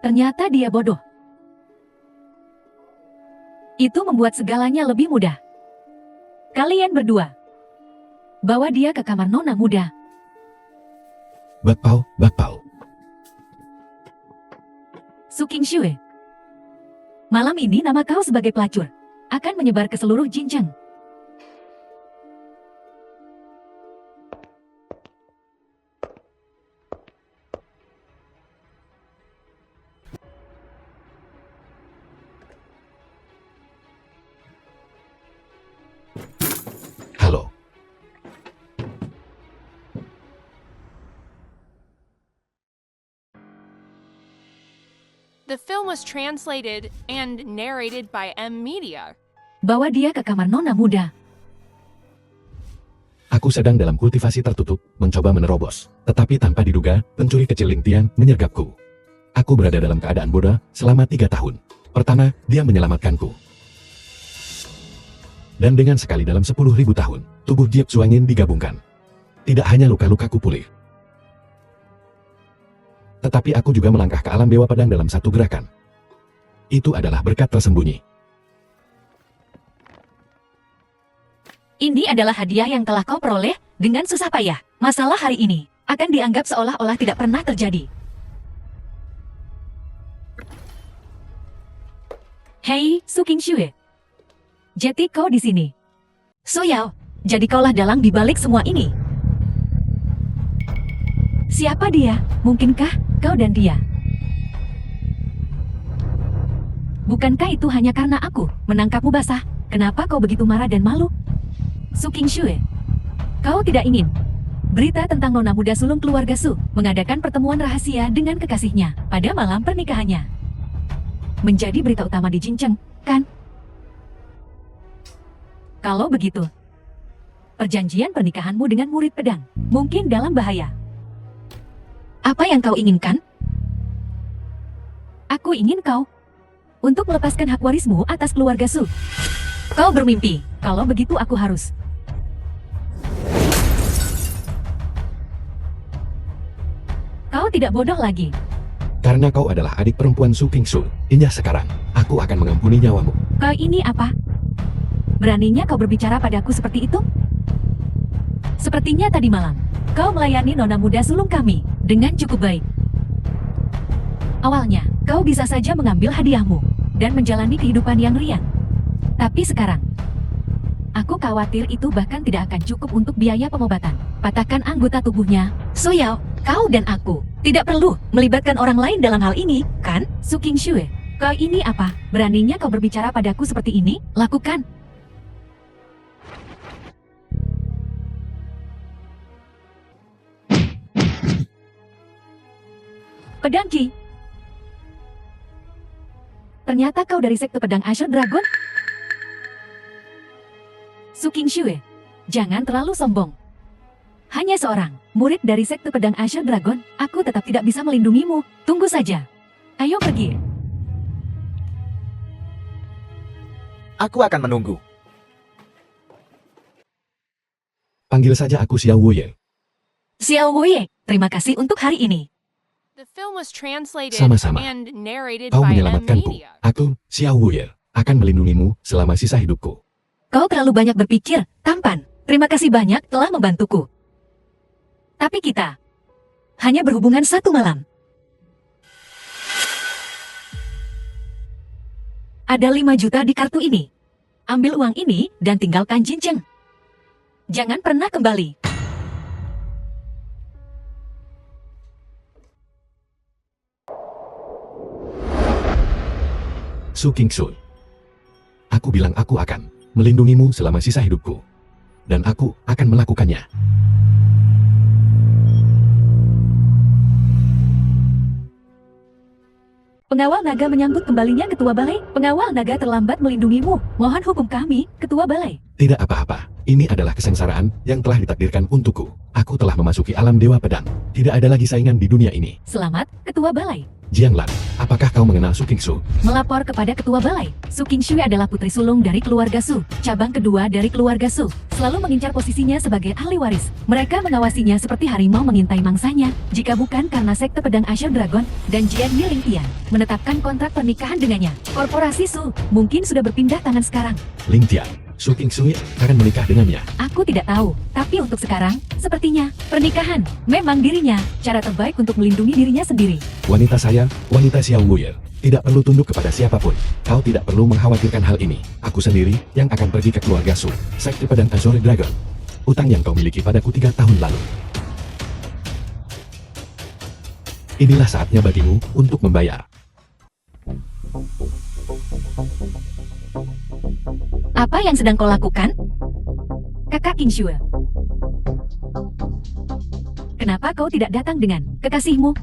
Ternyata dia bodoh. Itu membuat segalanya lebih mudah. Kalian berdua, bawa dia ke kamar nona muda. Bakpao, Bakpao. Su Qingxue. Malam ini nama kau sebagai pelacur akan menyebar ke seluruh Jincheng. Halo. The film was translated and narrated by M Media. Bawa dia ke kamar nona muda. Aku sedang dalam kultivasi tertutup, mencoba menerobos. Tetapi tanpa diduga, pencuri kecil Ling Tian menyergapku. Aku berada dalam keadaan bodoh selama 3 tahun. Pertama, dia menyelamatkanku. Dan dengan sekali dalam 10.000 tahun, tubuh Jiep Suangin digabungkan. Tidak hanya luka-lukaku pulih, tetapi aku juga melangkah ke alam Dewa Pedang dalam satu gerakan. Itu adalah berkat tersembunyi. Ini adalah hadiah yang telah kau peroleh dengan susah payah. Masalah hari ini akan dianggap seolah-olah tidak pernah terjadi. Hei, Su Qingxue. Jadi kau di sini. So Yao, jadi kaulah dalang di balik semua ini. Siapa dia? Mungkinkah kau dan dia? Bukankah itu hanya karena aku menangkapmu basah? Kenapa kau begitu marah dan malu? Su Qingxue, kau tidak ingin berita tentang nona muda sulung keluarga Su mengadakan pertemuan rahasia dengan kekasihnya pada malam pernikahannya. Menjadi berita utama di Jincheng, kan? Kalau begitu, perjanjian pernikahanmu dengan murid pedang mungkin dalam bahaya. Apa yang kau inginkan? Aku ingin kau untuk melepaskan hak warismu atas keluarga Su. Kau bermimpi, kalau begitu aku harus. Kau tidak bodoh lagi. Karena kau adalah adik perempuan Su Qingxue, Inya sekarang, aku akan mengampuni nyawamu. Kau ini apa? Beraninya kau berbicara padaku seperti itu? Sepertinya tadi malam, kau melayani nona muda sulung kami dengan cukup baik. Awalnya, kau bisa saja mengambil hadiahmu dan menjalani kehidupan yang riang. Tapi sekarang, aku khawatir itu bahkan tidak akan cukup untuk biaya pengobatan. Patahkan anggota tubuhnya. So Yao, kau dan aku tidak perlu melibatkan orang lain dalam hal ini, kan? Su Qingxue, kau ini apa? Beraninya kau berbicara padaku seperti ini? Lakukan. Pedang Qi. Ternyata kau dari sekte pedang Azure Dragon? Su Qingxue, jangan terlalu sombong. Hanya seorang murid dari sekte pedang Azure Dragon, aku tetap tidak bisa melindungimu. Tunggu saja. Ayo pergi. Aku akan menunggu. Panggil saja aku Xiao Wuye. Xiao Wuye, terima kasih untuk hari ini. The film was translated Sama-sama. and narrated Kau by M menyelamatkanku. Media. Aku, Xiao Wuye, akan melindungimu selama sisa hidupku. Kau terlalu banyak berpikir, tampan. Terima kasih banyak telah membantuku. Tapi kita hanya berhubungan 1 malam. Ada 5 juta di kartu ini. Ambil uang ini dan tinggalkan Jincheng. Jangan pernah kembali. Su Qingxue. Aku bilang aku akan melindungimu selama sisa hidupku. Dan aku akan melakukannya. Pengawal naga menyambut kembalinya ketua balai. Pengawal naga terlambat melindungimu. Mohon hukum kami, ketua balai. Tidak apa-apa. Ini adalah kesengsaraan yang telah ditakdirkan untukku. Aku telah memasuki alam Dewa Pedang. Tidak ada lagi saingan di dunia ini. Selamat, Ketua Balai. Jianglan, apakah kau mengenal Su Qingsu? Melapor kepada Ketua Balai. Su Qingshui adalah putri sulung dari keluarga Su, cabang kedua dari keluarga Su. Selalu mengincar posisinya sebagai ahli waris. Mereka mengawasinya seperti harimau mengintai mangsanya. Jika bukan karena sekte pedang Azure Dragon dan Jian Yiling Tian menetapkan kontrak pernikahan dengannya, korporasi Su mungkin sudah berpindah tangan sekarang. Ling Tian, Su Qingshui akan menikah dengannya. Aku tidak tahu, tapi untuk sekarang, sepertinya pernikahan memang dirinya cara terbaik untuk melindungi dirinya sendiri. Wanita saya, wanita Xiao Wuye, tidak perlu tunduk kepada siapapun. Kau tidak perlu mengkhawatirkan hal ini. Aku sendiri yang akan pergi ke keluarga Su, sekte pedang Azure Dragon. Utang yang kau miliki padaku 3 tahun lalu. Inilah saatnya bagimu untuk membayar. Apa yang sedang kau lakukan? Kakak Qingshui. Kenapa kau tidak datang dengan kekasihmu?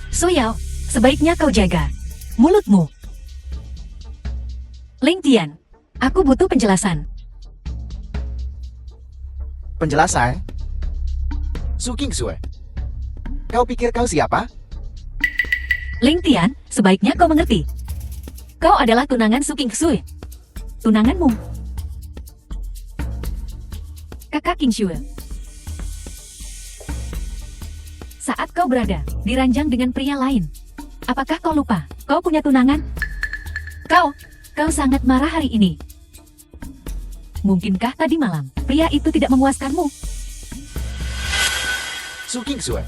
Su Yao, sebaiknya kau jaga mulutmu. Ling Tian, aku butuh penjelasan. Penjelasan? Su Qingshui. Kau pikir kau siapa? Ling Tian, sebaiknya kau mengerti. Kau adalah tunangan Su Qingshui. Tunanganmu. Kakak Qingshui. Saat kau berada di ranjang dengan pria lain, apakah kau lupa kau punya tunangan? Kau sangat marah hari ini. Mungkinkah tadi malam pria itu tidak memuaskanmu? Su Qingshui.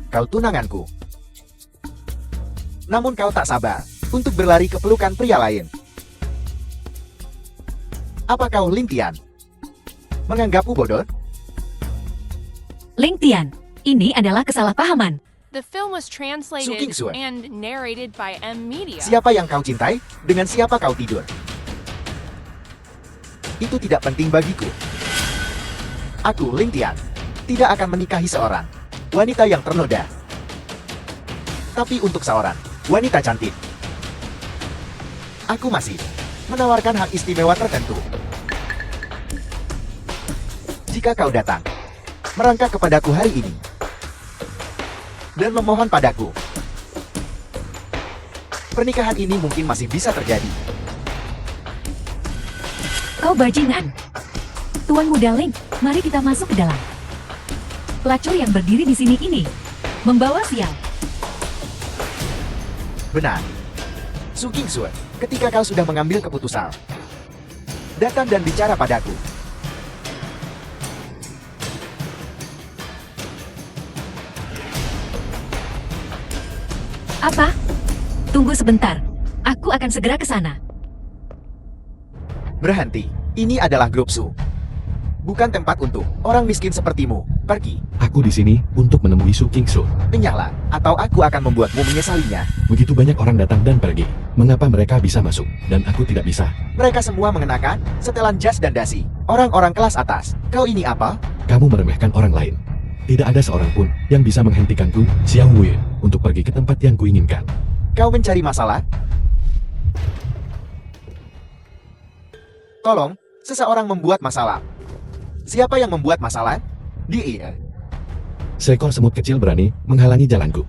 Kau tunanganku. Namun kau tak sabar untuk berlari ke pelukan pria lain. Apa kau Ling Tian? Menganggapku bodoh? Ling Tian, ini adalah kesalahpahaman. The film was Su translated Qingshui. and narrated by M Media. Siapa yang kau cintai? Dengan siapa kau tidur? Itu tidak penting bagiku. Aku, Ling Tian, tidak akan menikahi seorang wanita yang ternoda. Tapi untuk seorang wanita cantik, aku masih menawarkan hak istimewa tertentu. Jika kau datang, merangkak kepadaku hari ini, dan memohon padaku, pernikahan ini mungkin masih bisa terjadi. Kau bajingan. Tuan muda Ling, mari kita masuk ke dalam. Pelacur yang berdiri di sini ini membawa sial. Benar. Su Qingshui, ketika kau sudah mengambil keputusan, datang dan bicara padaku. Apa? Tunggu sebentar. Aku akan segera ke sana. Berhenti. Ini adalah grup Su. Bukan tempat untuk orang miskin sepertimu. Pergi. Aku di sini untuk menemui Su Qingshui. Enyahlah, atau aku akan membuatmu menyesalinya. Begitu banyak orang datang dan pergi. Mengapa mereka bisa masuk dan aku tidak bisa? Mereka semua mengenakan setelan jas dan dasi. Orang-orang kelas atas. Kau ini apa? Kamu meremehkan orang lain. Tidak ada seorang pun yang bisa menghentikanku, Xiao Wuye, untuk pergi ke tempat yang kuinginkan. Kau mencari masalah? Tolong, seseorang membuat masalah. Siapa yang membuat masalah? Dia. Seekor semut kecil berani menghalangi jalanku.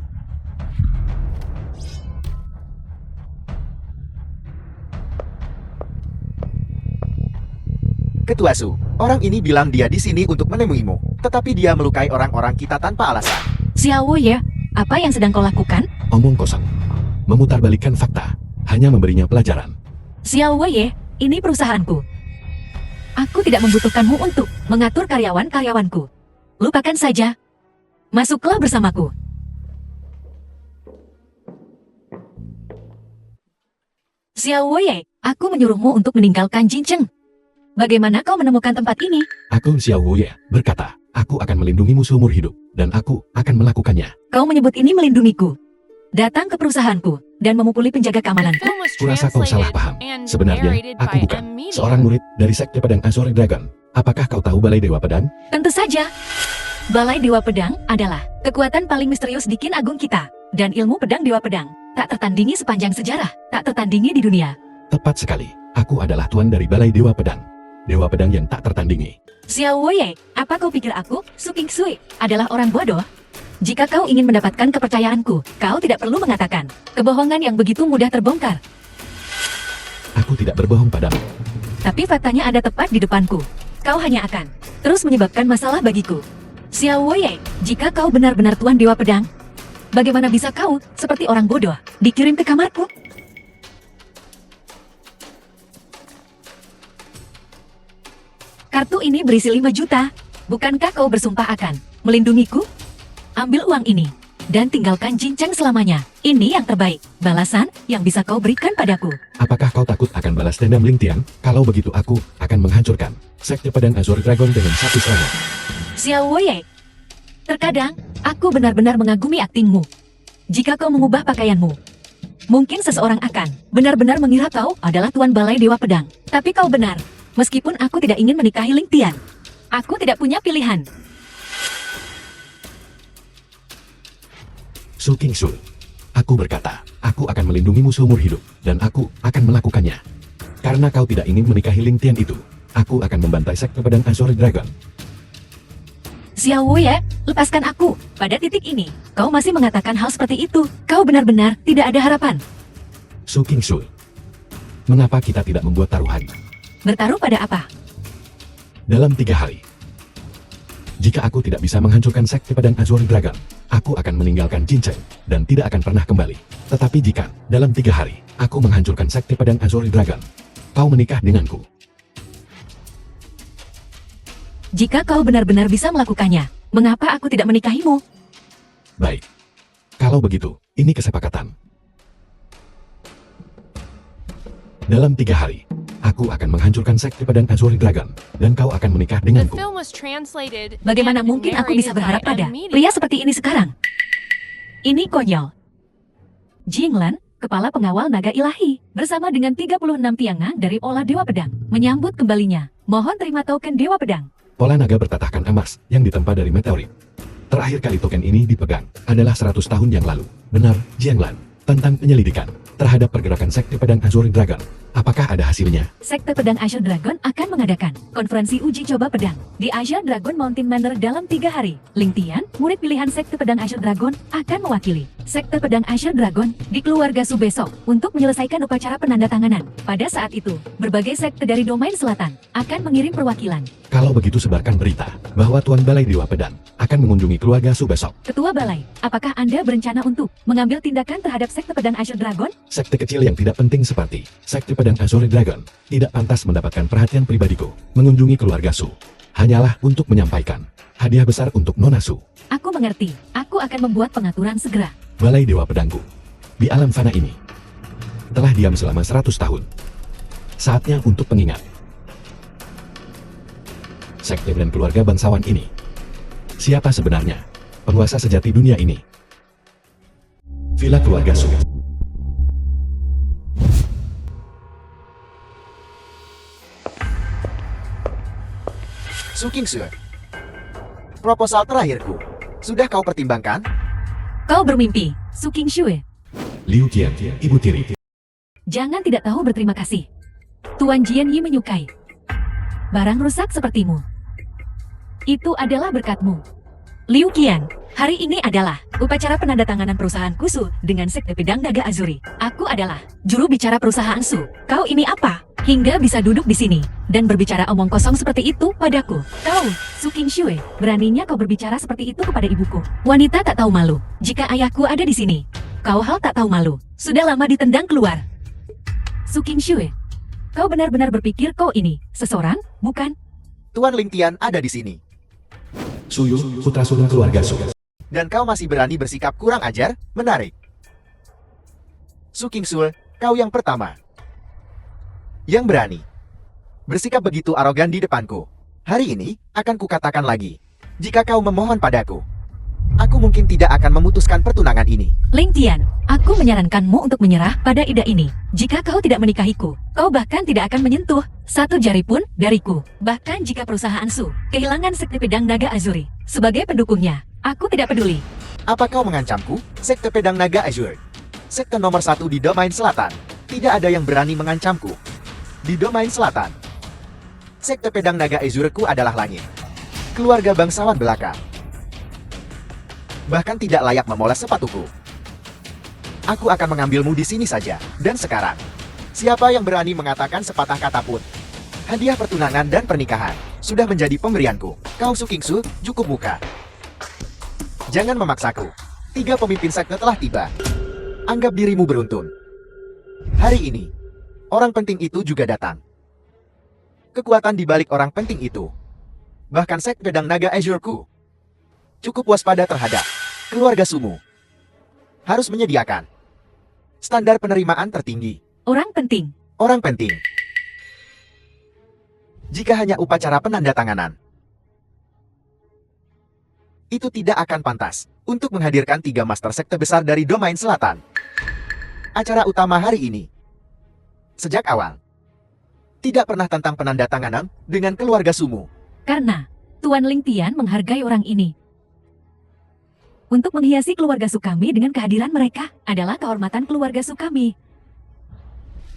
Ketua Su, orang ini bilang dia di sini untuk menemuimu, tetapi dia melukai orang-orang kita tanpa alasan. Xiao Wuye, apa yang sedang kau lakukan? Omong kosong. Memutarbalikkan fakta. Hanya memberinya pelajaran. Xiao Wuye, ini perusahaanku. Aku tidak membutuhkanmu untuk mengatur karyawan-karyawanku. Lupakan saja. Masuklah bersamaku. Xiao Wuye, aku menyuruhmu untuk meninggalkan Jincheng. Bagaimana kau menemukan tempat ini? Aku Xiao Wuye berkata, aku akan melindungimu seumur hidup, dan aku akan melakukannya. Kau menyebut ini melindungiku. Datang ke perusahaanku dan memukuli penjaga The keamananku. film was Kurasa kau salah translated paham. and Sebenarnya, narrated aku by bukan M Media. seorang murid dari sekte pedang Azure Dragon. Apakah kau tahu Balai Dewa Pedang? Tentu saja. Balai Dewa Pedang adalah kekuatan paling misterius di Kin Agung kita. Dan ilmu pedang Dewa Pedang tak tertandingi sepanjang sejarah, tak tertandingi di dunia. Tepat sekali. Aku adalah tuan dari Balai Dewa Pedang. Dewa Pedang yang tak tertandingi. Xiao Wei, apa kau pikir aku, Su Qingsui, adalah orang bodoh? Jika kau ingin mendapatkan kepercayaanku, kau tidak perlu mengatakan kebohongan yang begitu mudah terbongkar. Aku tidak berbohong padamu. Tapi faktanya ada tepat di depanku. Kau hanya akan terus menyebabkan masalah bagiku. Xiao Wei, jika kau benar-benar tuan Dewa Pedang, bagaimana bisa kau, seperti orang bodoh, dikirim ke kamarku? Kartu ini berisi 5 juta. Bukankah kau bersumpah akan melindungiku? Ambil uang ini, dan tinggalkan Jincheng selamanya. Ini yang terbaik, balasan yang bisa kau berikan padaku. Apakah kau takut akan balas dendam Ling Tian? Kalau begitu aku akan menghancurkan Sekte Pedang Azure Dragon dengan satu serangan. Xiao Wei, terkadang, aku benar-benar mengagumi aktingmu. Jika kau mengubah pakaianmu, mungkin seseorang akan benar-benar mengira kau adalah Tuan Balai Dewa Pedang. Tapi kau benar, meskipun aku tidak ingin menikahi Ling Tian. Aku tidak punya pilihan. Su Qingsui, aku berkata, aku akan melindungimu seumur hidup, dan aku akan melakukannya. Karena kau tidak ingin menikahi Ling Tian itu, aku akan membantai Sekte Pedang Azure Dragon. Xiao Wei, lepaskan aku. Pada titik ini, kau masih mengatakan hal seperti itu. Kau benar-benar tidak ada harapan. Su Qingsui, mengapa kita tidak membuat taruhan? Bertaruh pada apa? Dalam 3 hari. Jika aku tidak bisa menghancurkan Sekte Pedang Azure Dragon, aku akan meninggalkan Jincheng, dan tidak akan pernah kembali. Tetapi jika, dalam 3 hari, aku menghancurkan Sekte Pedang Azure Dragon, kau menikah denganku. Jika kau benar-benar bisa melakukannya, mengapa aku tidak menikahimu? Baik. Kalau begitu, ini kesepakatan. Dalam 3 hari, aku akan menghancurkan Sekte Pedang Azure Dragon, dan kau akan menikah The denganku. film was translated Bagaimana and mungkin aku bisa narrated berharap by pada M. pria seperti ini sekarang? Ini konyol. Jinglan, kepala pengawal naga ilahi, bersama dengan 36 tiangan dari Olah Dewa Pedang, menyambut kembalinya. Mohon terima token Dewa Pedang. Pola naga bertatahkan emas yang ditempa dari meteorit. Terakhir kali token ini dipegang adalah 100 tahun yang lalu. Benar, Jianglan, tentang penyelidikan terhadap pergerakan Sekte Pedang Azure Dragon. Apakah ada hasilnya? Sekte Pedang Azure Dragon akan mengadakan konferensi uji coba pedang di Azure Dragon Mountain Manor dalam 3 hari. Ling Tian, murid pilihan Sekte Pedang Azure Dragon, akan mewakili Sekte Pedang Azure Dragon di keluarga Su besok untuk menyelesaikan upacara penandatanganan. Pada saat itu, berbagai sekte dari domain selatan akan mengirim perwakilan. Kalau begitu sebarkan berita bahwa Tuan Balai Dewa Pedang akan mengunjungi keluarga Su besok. Ketua Balai, apakah Anda berencana untuk mengambil tindakan terhadap Sekte Pedang Azure Dragon? Sekte kecil yang tidak penting seperti Sekte Pedang Azure Dragon tidak pantas mendapatkan perhatian pribadiku. Mengunjungi keluarga Su hanyalah untuk menyampaikan hadiah besar untuk Nona Su. Aku mengerti. Aku akan membuat pengaturan segera. Balai Dewa Pedangku di alam fana ini telah diam selama 100 tahun. Saatnya untuk pengingat. Sekte dan keluarga bangsawan ini. Siapa sebenarnya penguasa sejati dunia ini? Villa Keluarga Su. Su Qingsui, proposal terakhirku, sudah kau pertimbangkan? Kau bermimpi, Su Qingsui. Liu Qian, ibu tiri. Jangan tidak tahu berterima kasih. Tuan Jian Yi menyukai barang rusak sepertimu. Itu adalah berkatmu. Liu Qian, hari ini adalah upacara penandatanganan perusahaan Su dengan Sekte Pedang Naga Azuri. Aku adalah juru bicara perusahaan Su. Kau ini apa? Hingga bisa duduk di sini dan berbicara omong kosong seperti itu padaku. Kau, Su Qingsui, beraninya kau berbicara seperti itu kepada ibuku. Wanita tak tahu malu. Jika ayahku ada di sini, kau hal tak tahu malu. Sudah lama ditendang keluar. Su Qingsui, kau benar-benar berpikir kau ini seseorang, bukan? Tuan Ling Tian ada di sini. Suyu, putra sulung keluarga Su. Dan kau masih berani bersikap kurang ajar? Menarik. Su Qingsui, kau yang pertama yang berani bersikap begitu arogan di depanku. Hari ini, akan kukatakan lagi. Jika kau memohon padaku, aku mungkin tidak akan memutuskan pertunangan ini. Ling Tian, aku menyarankanmu untuk menyerah pada ide ini. Jika kau tidak menikahiku, kau bahkan tidak akan menyentuh satu jari pun dariku. Bahkan jika perusahaan Su kehilangan Sekte Pedang Naga Azuri sebagai pendukungnya, aku tidak peduli. Apa kau mengancamku? Sekte Pedang Naga Azure, sekte nomor 1 di domain selatan. Tidak ada yang berani mengancamku. di domain selatan. Sekte pedang naga Azure-ku adalah langit. Keluarga bangsawan belaka. Bahkan tidak layak memoles sepatuku. Aku akan mengambilmu di sini saja. Dan sekarang, siapa yang berani mengatakan sepatah kata pun? Hadiah pertunangan dan pernikahan sudah menjadi pemberianku. Kau Sukingsu, cukup muka. Jangan memaksaku. 3 pemimpin sekte telah tiba. Anggap dirimu beruntun. Hari ini, orang penting itu juga datang. Kekuatan di balik orang penting itu. Bahkan sekte pedang naga Azure-ku. Cukup waspada terhadap keluarga Sumu. Harus menyediakan standar penerimaan tertinggi. Orang penting. Orang penting. Jika hanya upacara penandatanganan, itu tidak akan pantas untuk menghadirkan 3 master sekte besar dari domain selatan. Acara utama hari ini, sejak awal, tidak pernah tentang penandatanganan dengan keluarga Sumu. Karena Tuan Ling Tian menghargai orang ini. Untuk menghiasi keluarga Sukami dengan kehadiran mereka adalah kehormatan keluarga Sukami.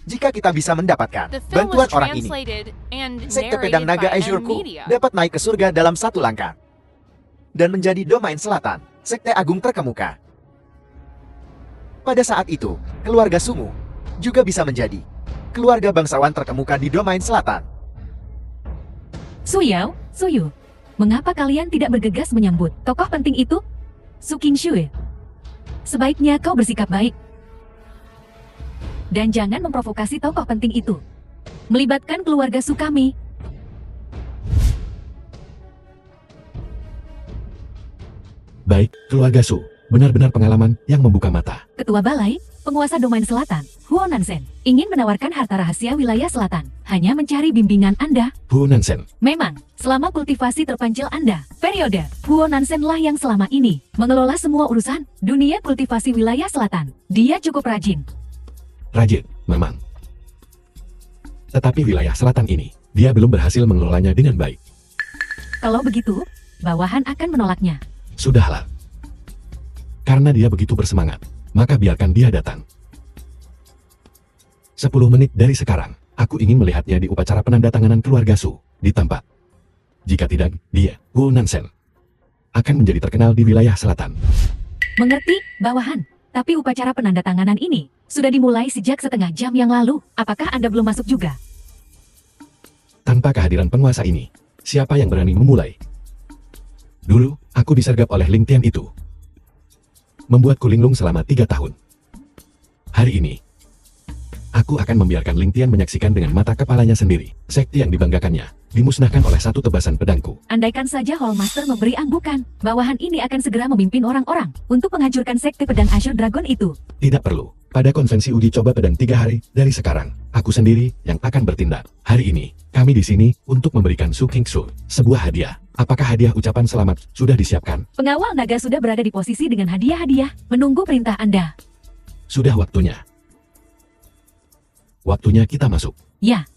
Jika kita bisa mendapatkan The film bantuan was orang ini, translated and sekte pedang narrated naga by M Azure-ku Media. dapat naik ke surga dalam 1 langkah. Dan menjadi domain selatan, sekte agung terkemuka. Pada saat itu, keluarga Sumu juga bisa menjadi keluarga bangsawan terkemuka di domain selatan. Suyao, Suyu, mengapa kalian tidak bergegas menyambut tokoh penting itu? Su Qingshui, sebaiknya kau bersikap baik. Dan jangan memprovokasi tokoh penting itu. Melibatkan keluarga Sukami. Baik, keluarga Su. Benar-benar pengalaman yang membuka mata. Ketua Balai, penguasa domain selatan, Huo Nansen, ingin menawarkan harta rahasia wilayah selatan. Hanya mencari bimbingan Anda. Hu Nansen. Memang, selama kultivasi terpencil Anda, periode Huo Nansen lah yang selama ini mengelola semua urusan dunia kultivasi wilayah selatan. Dia cukup rajin. Rajin, memang. Tetapi wilayah selatan ini, dia belum berhasil mengelolanya dengan baik. Kalau begitu, bawahan akan menolaknya. Sudahlah. Karena dia begitu bersemangat, maka biarkan dia datang. 10 menit dari sekarang, aku ingin melihatnya di upacara penandatanganan keluarga Su, di tempat. Jika tidak, dia, Wu Nansen, akan menjadi terkenal di wilayah selatan. Mengerti, bawahan. Tapi upacara penandatanganan ini sudah dimulai sejak setengah jam yang lalu. Apakah Anda belum masuk juga? Tanpa kehadiran penguasa ini, siapa yang berani memulai? Dulu, aku disergap oleh Ling Tian itu. Membuatku linglung selama 3 tahun. Hari ini, aku akan membiarkan Ling Tian menyaksikan dengan mata kepalanya sendiri. Sekte yang dibanggakannya, dimusnahkan oleh 1 tebasan pedangku. Andaikan saja Hall Master memberi anggukan, bawahan ini akan segera memimpin orang-orang untuk menghancurkan sekte pedang Azure Dragon itu. Tidak perlu. Pada konvensi uji coba pedang 3 hari dari sekarang, aku sendiri yang akan bertindak. Hari ini, kami di sini untuk memberikan Su Qingshu sebuah hadiah. Apakah hadiah ucapan selamat sudah disiapkan? Pengawal naga sudah berada di posisi dengan hadiah-hadiah, menunggu perintah Anda. Sudah waktunya. Waktunya kita masuk. Ya.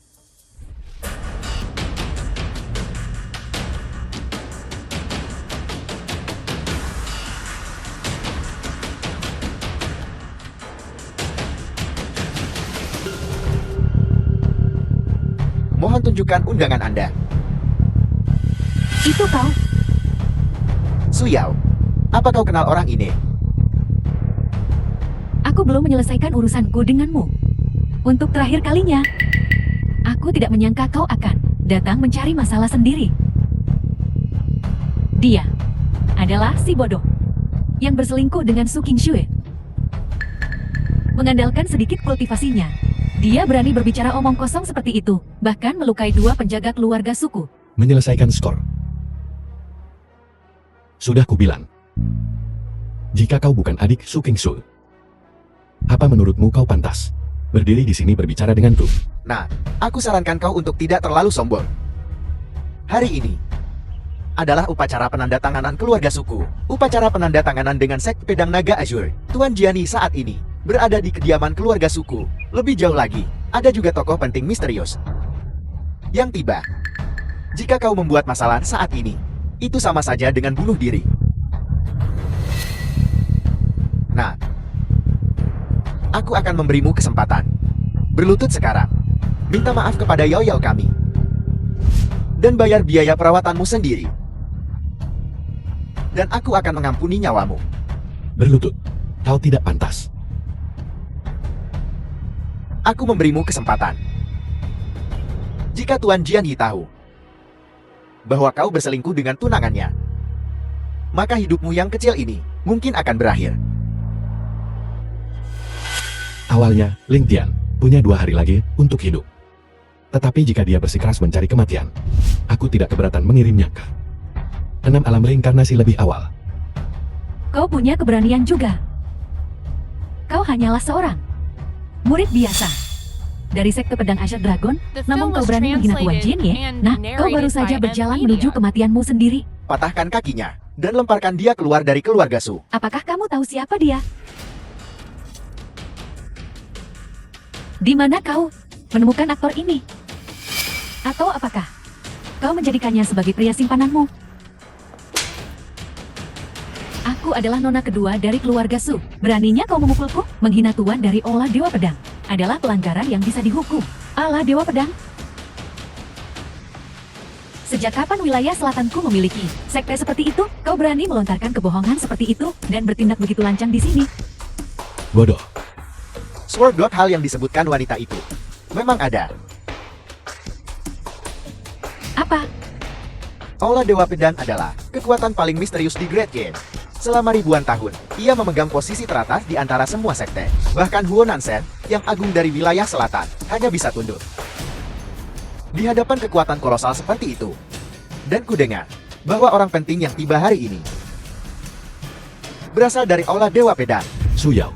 Mohon tunjukkan undangan Anda. Itu kau. Suyao, apa kau kenal orang ini? Aku belum menyelesaikan urusanku denganmu. Untuk terakhir kalinya, aku tidak menyangka kau akan datang mencari masalah sendiri. Dia adalah si bodoh yang berselingkuh dengan Su Qingshui. Mengandalkan sedikit kultivasinya, dia berani berbicara omong kosong seperti itu, bahkan melukai 2 penjaga keluarga suku. Menyelesaikan skor. Sudah kubilang. Jika kau bukan adik Su Qingshu, apa menurutmu kau pantas berdiri di sini berbicara denganku? Nah, aku sarankan kau untuk tidak terlalu sombong. Hari ini adalah upacara penandatanganan keluarga suku. Upacara penandatanganan dengan sekte pedang naga Azure. Tuan Jiani saat ini berada di kediaman keluarga suku. Lebih jauh lagi, ada juga tokoh penting misterius yang tiba. Jika kau membuat masalah saat ini, itu sama saja dengan bunuh diri. Nah, aku akan memberimu kesempatan. Berlutut sekarang. minta maaf kepada Yao kami, dan bayar biaya perawatanmu sendiri. Dan aku akan mengampuni nyawamu. Berlutut. Kau tidak pantas. Aku memberimu kesempatan. Jika Tuan Jianyi tahu bahwa kau berselingkuh dengan tunangannya, maka hidupmu yang kecil ini mungkin akan berakhir. Awalnya, Ling Tian punya 2 hari lagi untuk hidup. Tetapi jika dia bersikeras mencari kematian, aku tidak keberatan mengirimnya ke 6 alam reinkarnasi lebih awal. Kau punya keberanian juga. Kau hanyalah seorang murid biasa dari sekte pedang Azure Dragon, The namun film kau was berani menghina Tuan translated Jin Ye. and Nah, kau baru narrated saja by berjalan M. menuju Media. kematianmu sendiri. Patahkan kakinya dan lemparkan dia keluar dari keluarga Su. Apakah kamu tahu siapa dia? Di mana kau menemukan aktor ini? Atau apakah kau menjadikannya sebagai pria simpananmu? Aku adalah nona kedua dari keluarga Su. Beraninya kau memukulku? Menghina tuan dari olah Dewa Pedang adalah pelanggaran yang bisa dihukum. Allah Dewa Pedang? Sejak kapan wilayah selatanku memiliki sekte seperti itu? Kau berani melontarkan kebohongan seperti itu dan bertindak begitu lancang di sini? Bodoh. Sword God, hal yang disebutkan wanita itu memang ada. Apa? Aula Dewa Pedang adalah kekuatan paling misterius di Great Game. Selama ribuan tahun, ia memegang posisi teratas di antara semua sekte. Bahkan Huonan Shen, yang agung dari wilayah selatan, hanya bisa tunduk di hadapan kekuatan kolosal seperti itu. Dan kudengar bahwa orang penting yang tiba hari ini berasal dari Aula Dewa Pedang. Su Yao.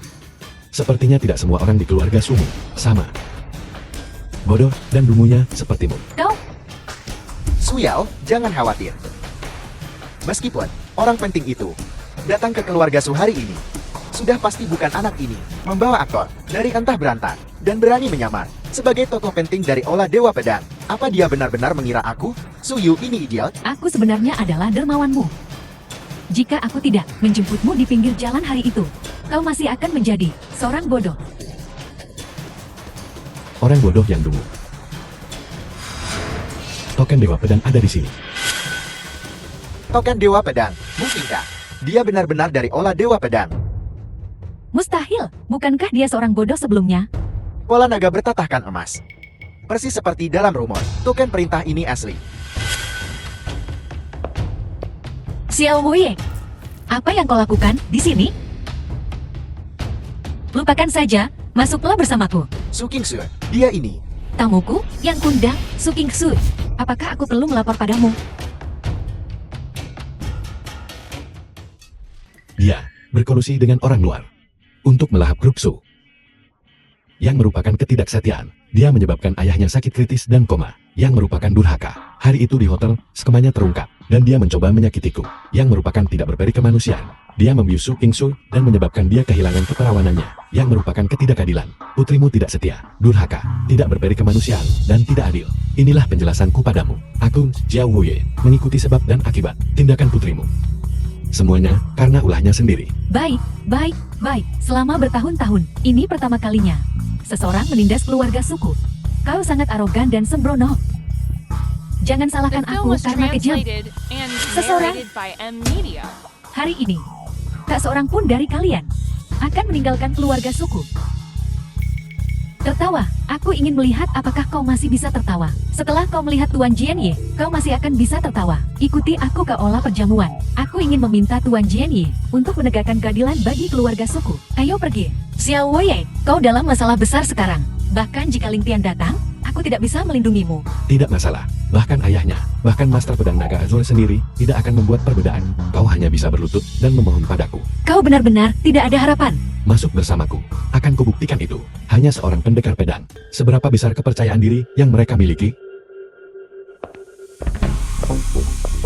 Sepertinya tidak semua orang di keluarga Sumu sama bodoh dan dungunya sepertimu. Kau? Su Yao, jangan khawatir. Meskipun orang penting itu datang ke keluarga Su hari ini, sudah pasti bukan anak ini membawa aktor dari antah berantah dan berani menyamar sebagai tokoh penting dari Aula Dewa Pedang. Apa dia benar-benar mengira aku, Su Yu, ini idiot? Aku sebenarnya adalah dermawanmu. Jika aku tidak menjemputmu di pinggir jalan hari itu, kau masih akan menjadi seorang bodoh. Orang bodoh yang dungu. Token Dewa Pedang ada di sini. Token Dewa Pedang, mungkinkah dia benar-benar dari Aula Dewa Pedang? Mustahil, bukankah dia seorang bodoh sebelumnya? Pola naga bertatahkan emas. Persis seperti dalam rumor, token perintah ini asli. Xiao Wuye, apa yang kau lakukan di sini? Lupakan saja, masuklah bersamaku. Su Qingsu, dia ini. Tamuku yang kundang, Su Qingsu. Apakah aku perlu melapor padamu? Dia berkolusi dengan orang luar untuk melahap grup Su. Yang merupakan ketidaksetiaan. Dia menyebabkan ayahnya sakit kritis dan koma, yang merupakan durhaka. Hari itu di hotel, skemanya terungkap, dan dia mencoba menyakitiku, yang merupakan tidak berperi kemanusiaan. Dia membius Su Qingsu dan menyebabkan dia kehilangan keperawanannya, yang merupakan ketidakadilan. Putrimu tidak setia, durhaka, tidak berperi kemanusiaan, dan tidak adil. Inilah penjelasanku padamu. Aku, Jiao Wuye, mengikuti sebab dan akibat tindakan putrimu. Semuanya karena ulahnya sendiri. Baik, baik, baik. Selama bertahun-tahun, ini pertama kalinya seseorang menindas keluarga suku. Kau sangat arogan dan sembrono. Jangan The salahkan film aku was karena kejam. translated and Seseorang- narrated by M. Media. Hari ini, tak seorang pun dari kalian akan meninggalkan keluarga suku. Tertawa, aku ingin melihat apakah kau masih bisa tertawa. Setelah kau melihat Tuan Jianye, kau masih akan bisa tertawa. Ikuti aku ke olah perjamuan. Aku ingin meminta Tuan Jianye untuk menegakkan keadilan bagi keluarga suku. Ayo pergi. Xiao Wei, kau dalam masalah besar sekarang. Bahkan jika Ling Tian datang, aku tidak bisa melindungimu. Tidak masalah. Bahkan ayahnya, bahkan Master Pedang Naga Azure sendiri, tidak akan membuat perbedaan. Kau hanya bisa berlutut dan memohon padaku. Kau benar-benar tidak ada harapan. Masuk bersamaku. Akan kubuktikan itu. Hanya seorang pendekar pedang. Seberapa besar kepercayaan diri yang mereka miliki?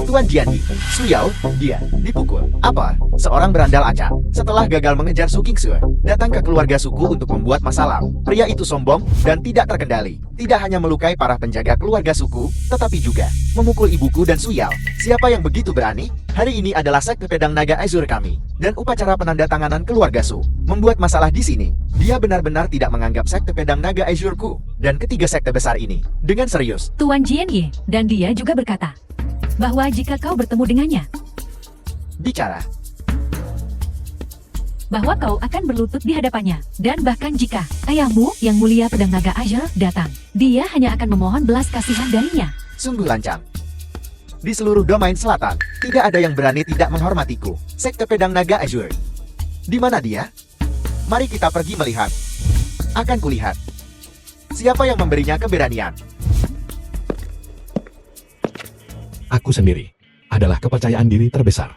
Tuan Jianyi, Su Yao, dia dipukul. Apa? Seorang berandal acak. Setelah gagal mengejar Su Qingsu, datang ke keluarga suku untuk membuat masalah. Pria itu sombong dan tidak terkendali. Tidak hanya melukai para penjaga keluarga suku, tetapi juga memukul ibuku dan Su Yao. Siapa yang begitu berani? Hari ini adalah sekte pedang naga Azure kami. dan upacara penandatanganan keluarga Su membuat masalah di sini. Dia benar-benar tidak menganggap sekte pedang naga Azure-ku dan ketiga sekte besar ini dengan serius. Tuan Jianye, dan dia juga berkata bahwa jika kau bertemu dengannya, Bicara, bahwa kau akan berlutut di hadapannya. Dan bahkan jika ayahmu yang mulia pedang naga Azure datang, dia hanya akan memohon belas kasihan darinya. sungguh lancang. Di seluruh domain selatan, tidak ada yang berani tidak menghormatiku. Sekte pedang naga Azure. Di mana dia? Mari kita pergi melihat. Akan kulihat. Siapa yang memberinya keberanian? Aku sendiri adalah kepercayaan diri terbesar.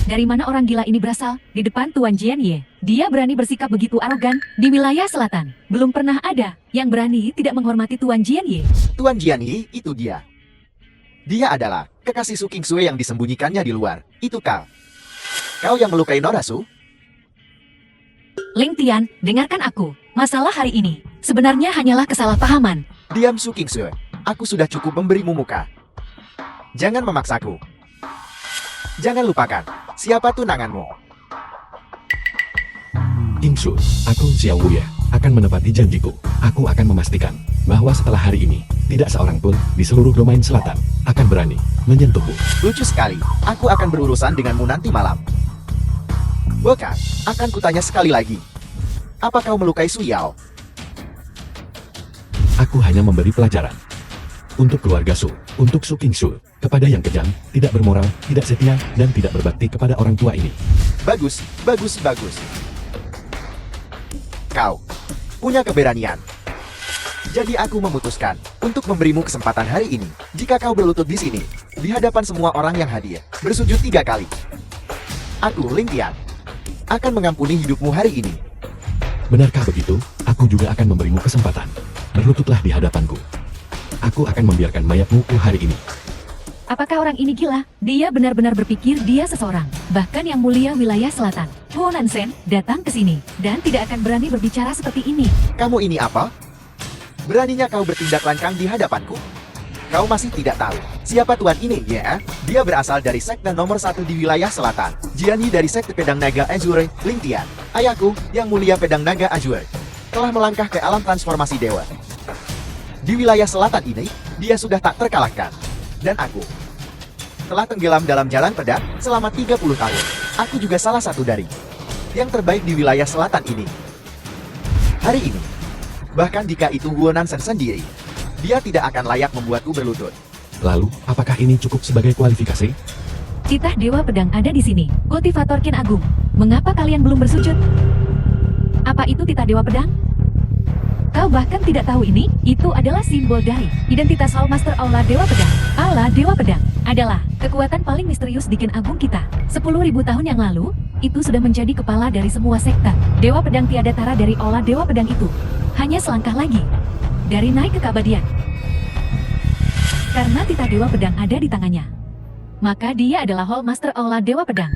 Dari mana orang gila ini berasal? Di depan Tuan Jianye, dia berani bersikap begitu arogan di wilayah selatan. Belum pernah ada yang berani tidak menghormati Tuan Jianye. Tuan Jianyi, itu dia. Dia adalah kekasih Su Kingsue yang disembunyikannya di luar. Itu kau. Kau yang melukai Nora Su? Ling Tian, dengarkan aku. Masalah hari ini sebenarnya hanyalah kesalahpahaman. Diam Su Kingsue. Aku sudah cukup memberimu muka. Jangan memaksaku. Jangan lupakan siapa tunanganmu. Kingsu, aku Xiao Wuye, akan menepati janjiku. Aku akan memastikan bahwa setelah hari ini, tidak seorang pun di seluruh domain selatan akan berani menyentuhku. Lucu sekali. Aku akan berurusan denganmu nanti malam. Bahkan, akan kutanya sekali lagi. Apa kau melukai Su Yao? Aku hanya memberi pelajaran. Untuk keluarga Su, untuk Su Kingsu, kepada yang kejam, tidak bermoral, tidak setia, dan tidak berbakti kepada orang tua ini. Bagus, bagus, bagus. Kau punya keberanian. Jadi aku memutuskan untuk memberimu kesempatan hari ini. Jika kau berlutut di sini, di hadapan semua orang yang hadir, bersujud 3 kali. Aku, Ling Tian, akan mengampuni hidupmu hari ini. Benarkah begitu? Aku juga akan memberimu kesempatan. Berlututlah di hadapanku. Aku akan membiarkan mayatmu hari ini. Apakah orang ini gila? Dia benar-benar berpikir dia seseorang, bahkan yang mulia wilayah selatan, Huo Nansen, datang ke sini, dan tidak akan berani berbicara seperti ini. Kamu ini apa? Beraninya kau bertindak lancang di hadapanku? Kau masih tidak tahu siapa tuan ini, ya? Dia berasal dari sekte nomor 1 di wilayah selatan. Jianyi dari sekte pedang naga Azure, Ling Tian. Ayahku, yang mulia pedang naga Azure, telah melangkah ke alam transformasi dewa. Di wilayah selatan ini, dia sudah tak terkalahkan. Dan aku telah tenggelam dalam jalan pedang selama 30 tahun. Aku juga salah satu dari yang terbaik di wilayah selatan ini. Hari ini, bahkan jika itu Huo Nansen sendiri, dia tidak akan layak membuatku berlutut. Lalu, apakah ini cukup sebagai kualifikasi? Citah Dewa Pedang ada di sini. Kultivator Kin Agung, mengapa kalian belum bersujud? Apa itu titah Dewa Pedang? Kau bahkan tidak tahu ini? Itu adalah simbol dari identitas All Master Aula Dewa Pedang. Aula Dewa Pedang adalah kekuatan paling misterius di Kin Agung kita. 10.000 tahun yang lalu, itu sudah menjadi kepala dari semua sekte. Dewa Pedang tiada tara dari Aula Dewa Pedang itu. Hanya selangkah lagi dari naik ke keabadian. Karena titah Dewa Pedang ada di tangannya, maka dia adalah All Master Aula Dewa Pedang.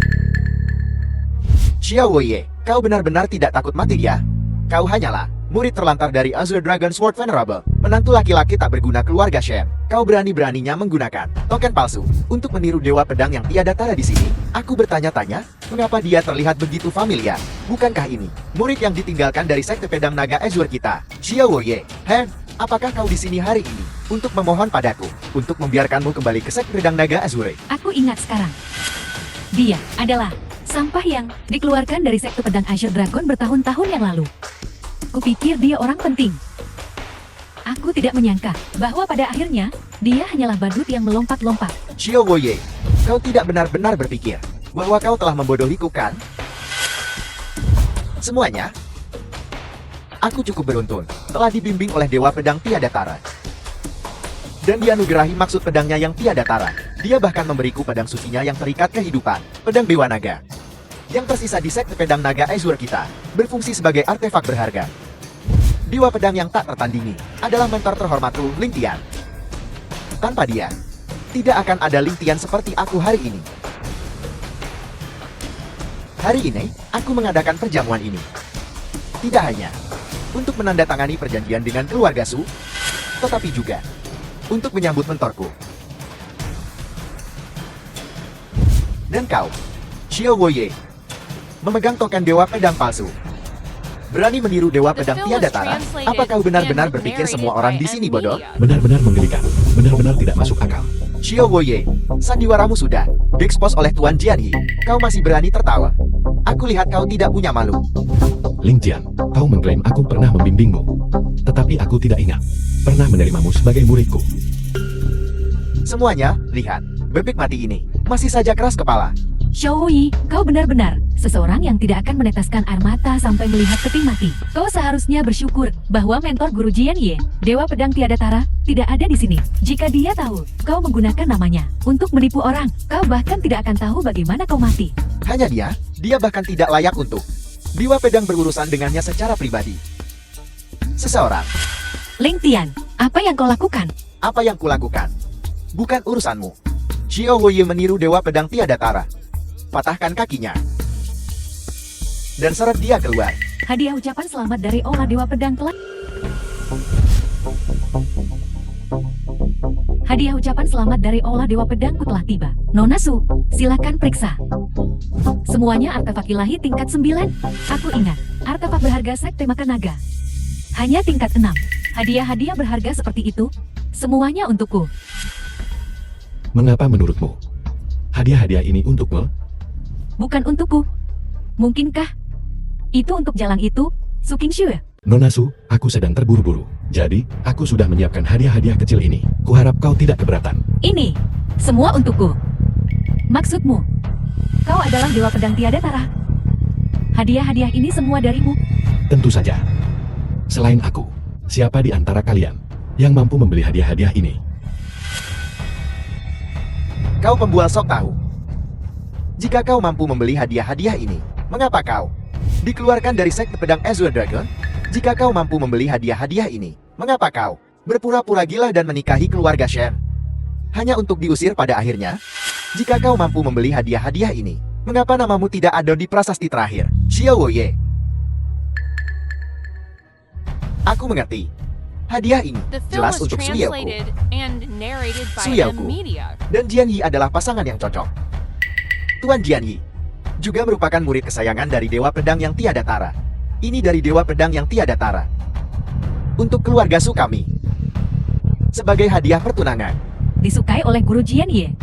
Xiao Wei, kau benar-benar tidak takut mati ya? Kau hanyalah murid terlantar dari Azure Dragon Sword Venerable, menantu laki-laki tak berguna keluarga Shen. Kau berani-beraninya menggunakan token palsu untuk meniru Dewa Pedang yang tiada tara di sini. Aku bertanya-tanya, mengapa dia terlihat begitu familiar? Bukankah ini murid yang ditinggalkan dari sekte pedang naga Azure kita? Xiao Wei, apakah kau di sini hari ini untuk memohon padaku untuk membiarkanmu kembali ke sekte pedang naga Azure? Aku ingat sekarang. Dia adalah sampah yang dikeluarkan dari sekte pedang Azure Dragon bertahun-tahun yang lalu. Kupikir dia orang penting. Aku tidak menyangka bahwa pada akhirnya, dia hanyalah badut yang melompat-lompat. Xiao Wei, kau tidak benar-benar berpikir bahwa kau telah membodohiku, kan? Semuanya? Aku cukup beruntun, telah dibimbing oleh Dewa Pedang tiada tara. Dan dianugerahi maksud pedangnya yang tiada tara. Dia bahkan memberiku pedang sucinya yang terikat kehidupan, pedang Dewa Naga, yang tersisa di sekte pedang naga Azure kita, berfungsi sebagai artefak berharga. Dewa pedang yang tak tertandingi adalah mentor terhormatku, Ling Tian. Tanpa dia, tidak akan ada Ling Tian seperti aku hari ini. Hari ini, aku mengadakan perjamuan ini. Tidak hanya untuk menandatangani perjanjian dengan keluarga Su, tetapi juga untuk menyambut mentorku. Dan kau, Xiao Wei, memegang token Dewa Pedang palsu. Berani meniru Dewa The Pedang film tiada was tara? translated Apa kau benar-benar and berpikir narrated semua orang by di sini bodoh? M-Media. Benar-benar mengerikan. Benar-benar tidak masuk akal. Xiao Woye, sandiwaramu sudah diekspos oleh Tuan Jianyi. Kau masih berani tertawa? Aku lihat kau tidak punya malu. Ling Jian, kau mengklaim aku pernah membimbingmu. Tetapi aku tidak ingat pernah menerimamu sebagai muridku. Semuanya, lihat. Bebek mati ini masih saja keras kepala. Xiaoyi, kau benar-benar seseorang yang tidak akan menetaskan air mata sampai melihat peti mati. Kau seharusnya bersyukur bahwa mentor guru Jian Ye, Dewa Pedang Tiada Tara, tidak ada di sini. Jika dia tahu kau menggunakan namanya untuk menipu orang, kau bahkan tidak akan tahu bagaimana kau mati. Hanya dia bahkan tidak layak untuk Dewa Pedang berurusan dengannya secara pribadi. Seseorang, Ling Tian, apa yang kau lakukan? apa yang kulakukan? Bukan urusanmu. Xiao Woye meniru Dewa Pedang Tiada Tara. Patahkan kakinya dan seret dia keluar. Hadiah ucapan selamat dari Ola Dewa Pedang telah. Hadiah ucapan selamat dari Ola Dewa Pedangku telah tiba. Nona Su, silakan periksa. Semuanya artefak ilahi tingkat 9. Aku ingat, artefak berharga Sekte Makan Naga. Hanya tingkat 6. Hadiah-hadiah berharga seperti itu, semuanya untukku. Mengapa menurutmu? Hadiah-hadiah ini untukmu? Bukan untukku. Mungkinkah itu untuk jalan itu, Su Qingshui? Nona Su, aku sedang terburu-buru. Jadi, aku sudah menyiapkan hadiah-hadiah kecil ini. Kuharap kau tidak keberatan. Ini semua untukku. Maksudmu, kau adalah Dewa Pedang Tiada Tara. Hadiah-hadiah ini semua darimu. Tentu saja. Selain aku, siapa di antara kalian yang mampu membeli hadiah-hadiah ini? Kau pembual sok tahu. Jika kau mampu membeli hadiah-hadiah ini, mengapa kau dikeluarkan dari sekte pedang Azure Dragon? Jika kau mampu membeli hadiah-hadiah ini, mengapa kau berpura-pura gila dan menikahi keluarga Shen? Hanya untuk diusir pada akhirnya? Jika kau mampu membeli hadiah-hadiah ini, mengapa namamu tidak ada di prasasti terakhir? Xiao Woye. Aku mengerti. Hadiah ini The film jelas was untuk Suyauku. translated and narrated by Suyauku. M-Media. Dan Jianyi adalah pasangan yang cocok. Tuan Jianyi juga merupakan murid kesayangan dari Dewa Pedang yang tiada tara. Ini dari Dewa Pedang yang tiada tara. Untuk keluarga Su kami. Sebagai hadiah pertunangan. Disukai oleh guru Jian Ye.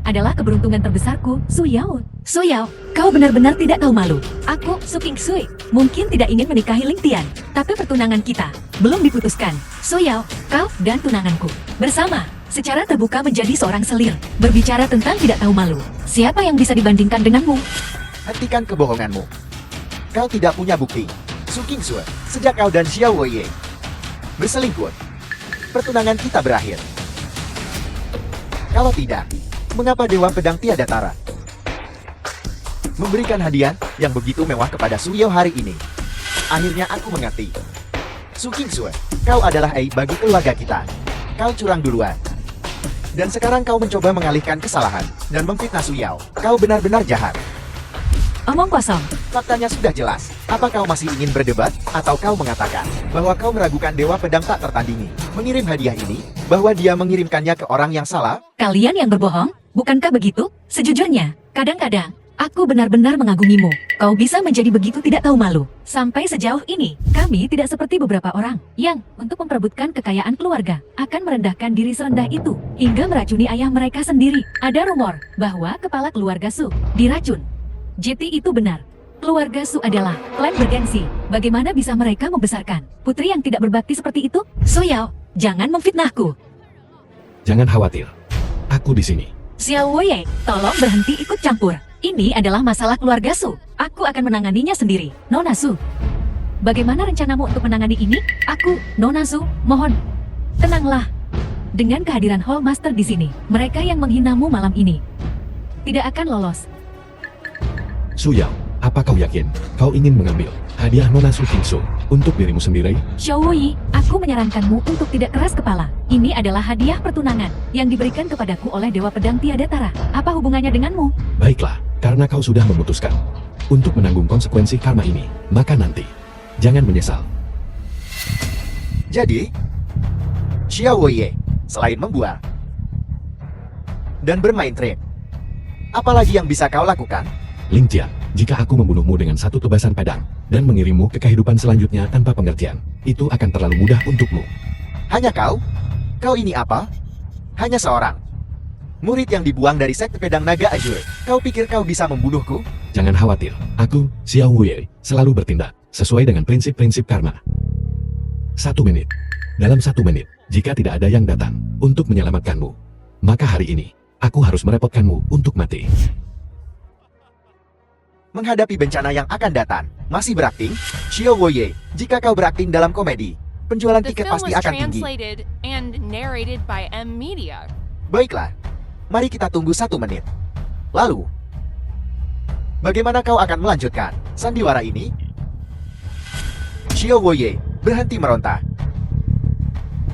Adalah keberuntungan terbesarku, Su Yao. Su Yao, kau benar-benar tidak tahu malu. Aku, Su Qingshui, mungkin tidak ingin menikahi Ling Tian, tapi pertunangan kita belum diputuskan. Su Yao, kau dan tunanganku bersama secara terbuka menjadi seorang selir, berbicara tentang tidak tahu malu. Siapa yang bisa dibandingkan denganmu? Hentikan kebohonganmu. Kau tidak punya bukti. Su Qingshui, sejak kau dan Xiao Woye berselingkuh, pertunangan kita berakhir. Kalau tidak, mengapa Dewa Pedang Tiada Tara memberikan hadiah yang begitu mewah kepada Su Yao hari ini? Akhirnya aku mengerti. Su Qingshui, kau adalah aib bagi keluarga kita. Kau curang duluan. Dan sekarang kau mencoba mengalihkan kesalahan dan memfitnah Su Yao. Kau benar-benar jahat. Omong kosong. Faktanya sudah jelas. Apa kau masih ingin berdebat? Atau kau mengatakan bahwa kau meragukan Dewa Pedang tak tertandingi mengirim hadiah ini, bahwa dia mengirimkannya ke orang yang salah? Kalian yang berbohong, bukankah begitu? Sejujurnya, kadang-kadang aku benar-benar mengagumimu. Kau bisa menjadi begitu tidak tahu malu. Sampai sejauh ini, kami tidak seperti beberapa orang yang, untuk memperebutkan kekayaan keluarga, akan merendahkan diri serendah itu, hingga meracuni ayah mereka sendiri. Ada rumor bahwa kepala keluarga Su diracun. JT itu benar. Keluarga Su adalah klan bergengsi. Bagaimana bisa mereka membesarkan putri yang tidak berbakti seperti itu? Su Yao, jangan memfitnahku. Jangan khawatir. Aku di sini. Xiao Woye, tolong berhenti ikut campur. Ini adalah masalah keluarga Su. Aku akan menanganinya sendiri. Nona Su, bagaimana rencanamu untuk menangani ini? Aku, Nona Su, mohon, tenanglah. Dengan kehadiran Hall Master di sini, mereka yang menghinamu malam ini tidak akan lolos. Su Yao, apa kau yakin kau ingin mengambil hadiah Nona Su Qingshui untuk dirimu sendiri? Xiao Woyi, aku menyarankanmu untuk tidak keras kepala. Ini adalah hadiah pertunangan yang diberikan kepadaku oleh Dewa Pedang Tiada Tara. Apa hubungannya denganmu? Baiklah, karena kau sudah memutuskan untuk menanggung konsekuensi karma ini, maka nanti jangan menyesal. Jadi, Xiao Woye, selain membual dan bermain trik, apalagi yang bisa kau lakukan? Ling Jian, Jika aku membunuhmu dengan satu tebasan pedang, dan mengirimmu ke kehidupan selanjutnya tanpa pengertian, itu akan terlalu mudah untukmu. Hanya kau? Kau ini apa? Hanya seorang murid yang dibuang dari sekte pedang naga Azure. Kau pikir kau bisa membunuhku? Jangan khawatir, aku, Xiao Wuye, selalu bertindak sesuai dengan prinsip-prinsip karma. 1 menit. Dalam 1 menit, jika tidak ada yang datang untuk menyelamatkanmu, maka hari ini, aku harus merepotkanmu untuk mati. Menghadapi bencana yang akan datang, masih berakting? Xiao Wuye, jika kau berakting dalam komedi, penjualan The tiket film pasti was akan tinggi. translated and narrated by M Media. Baiklah, mari kita tunggu 1 menit. Lalu, bagaimana kau akan melanjutkan sandiwara ini? Xiao Wuye, berhenti meronta.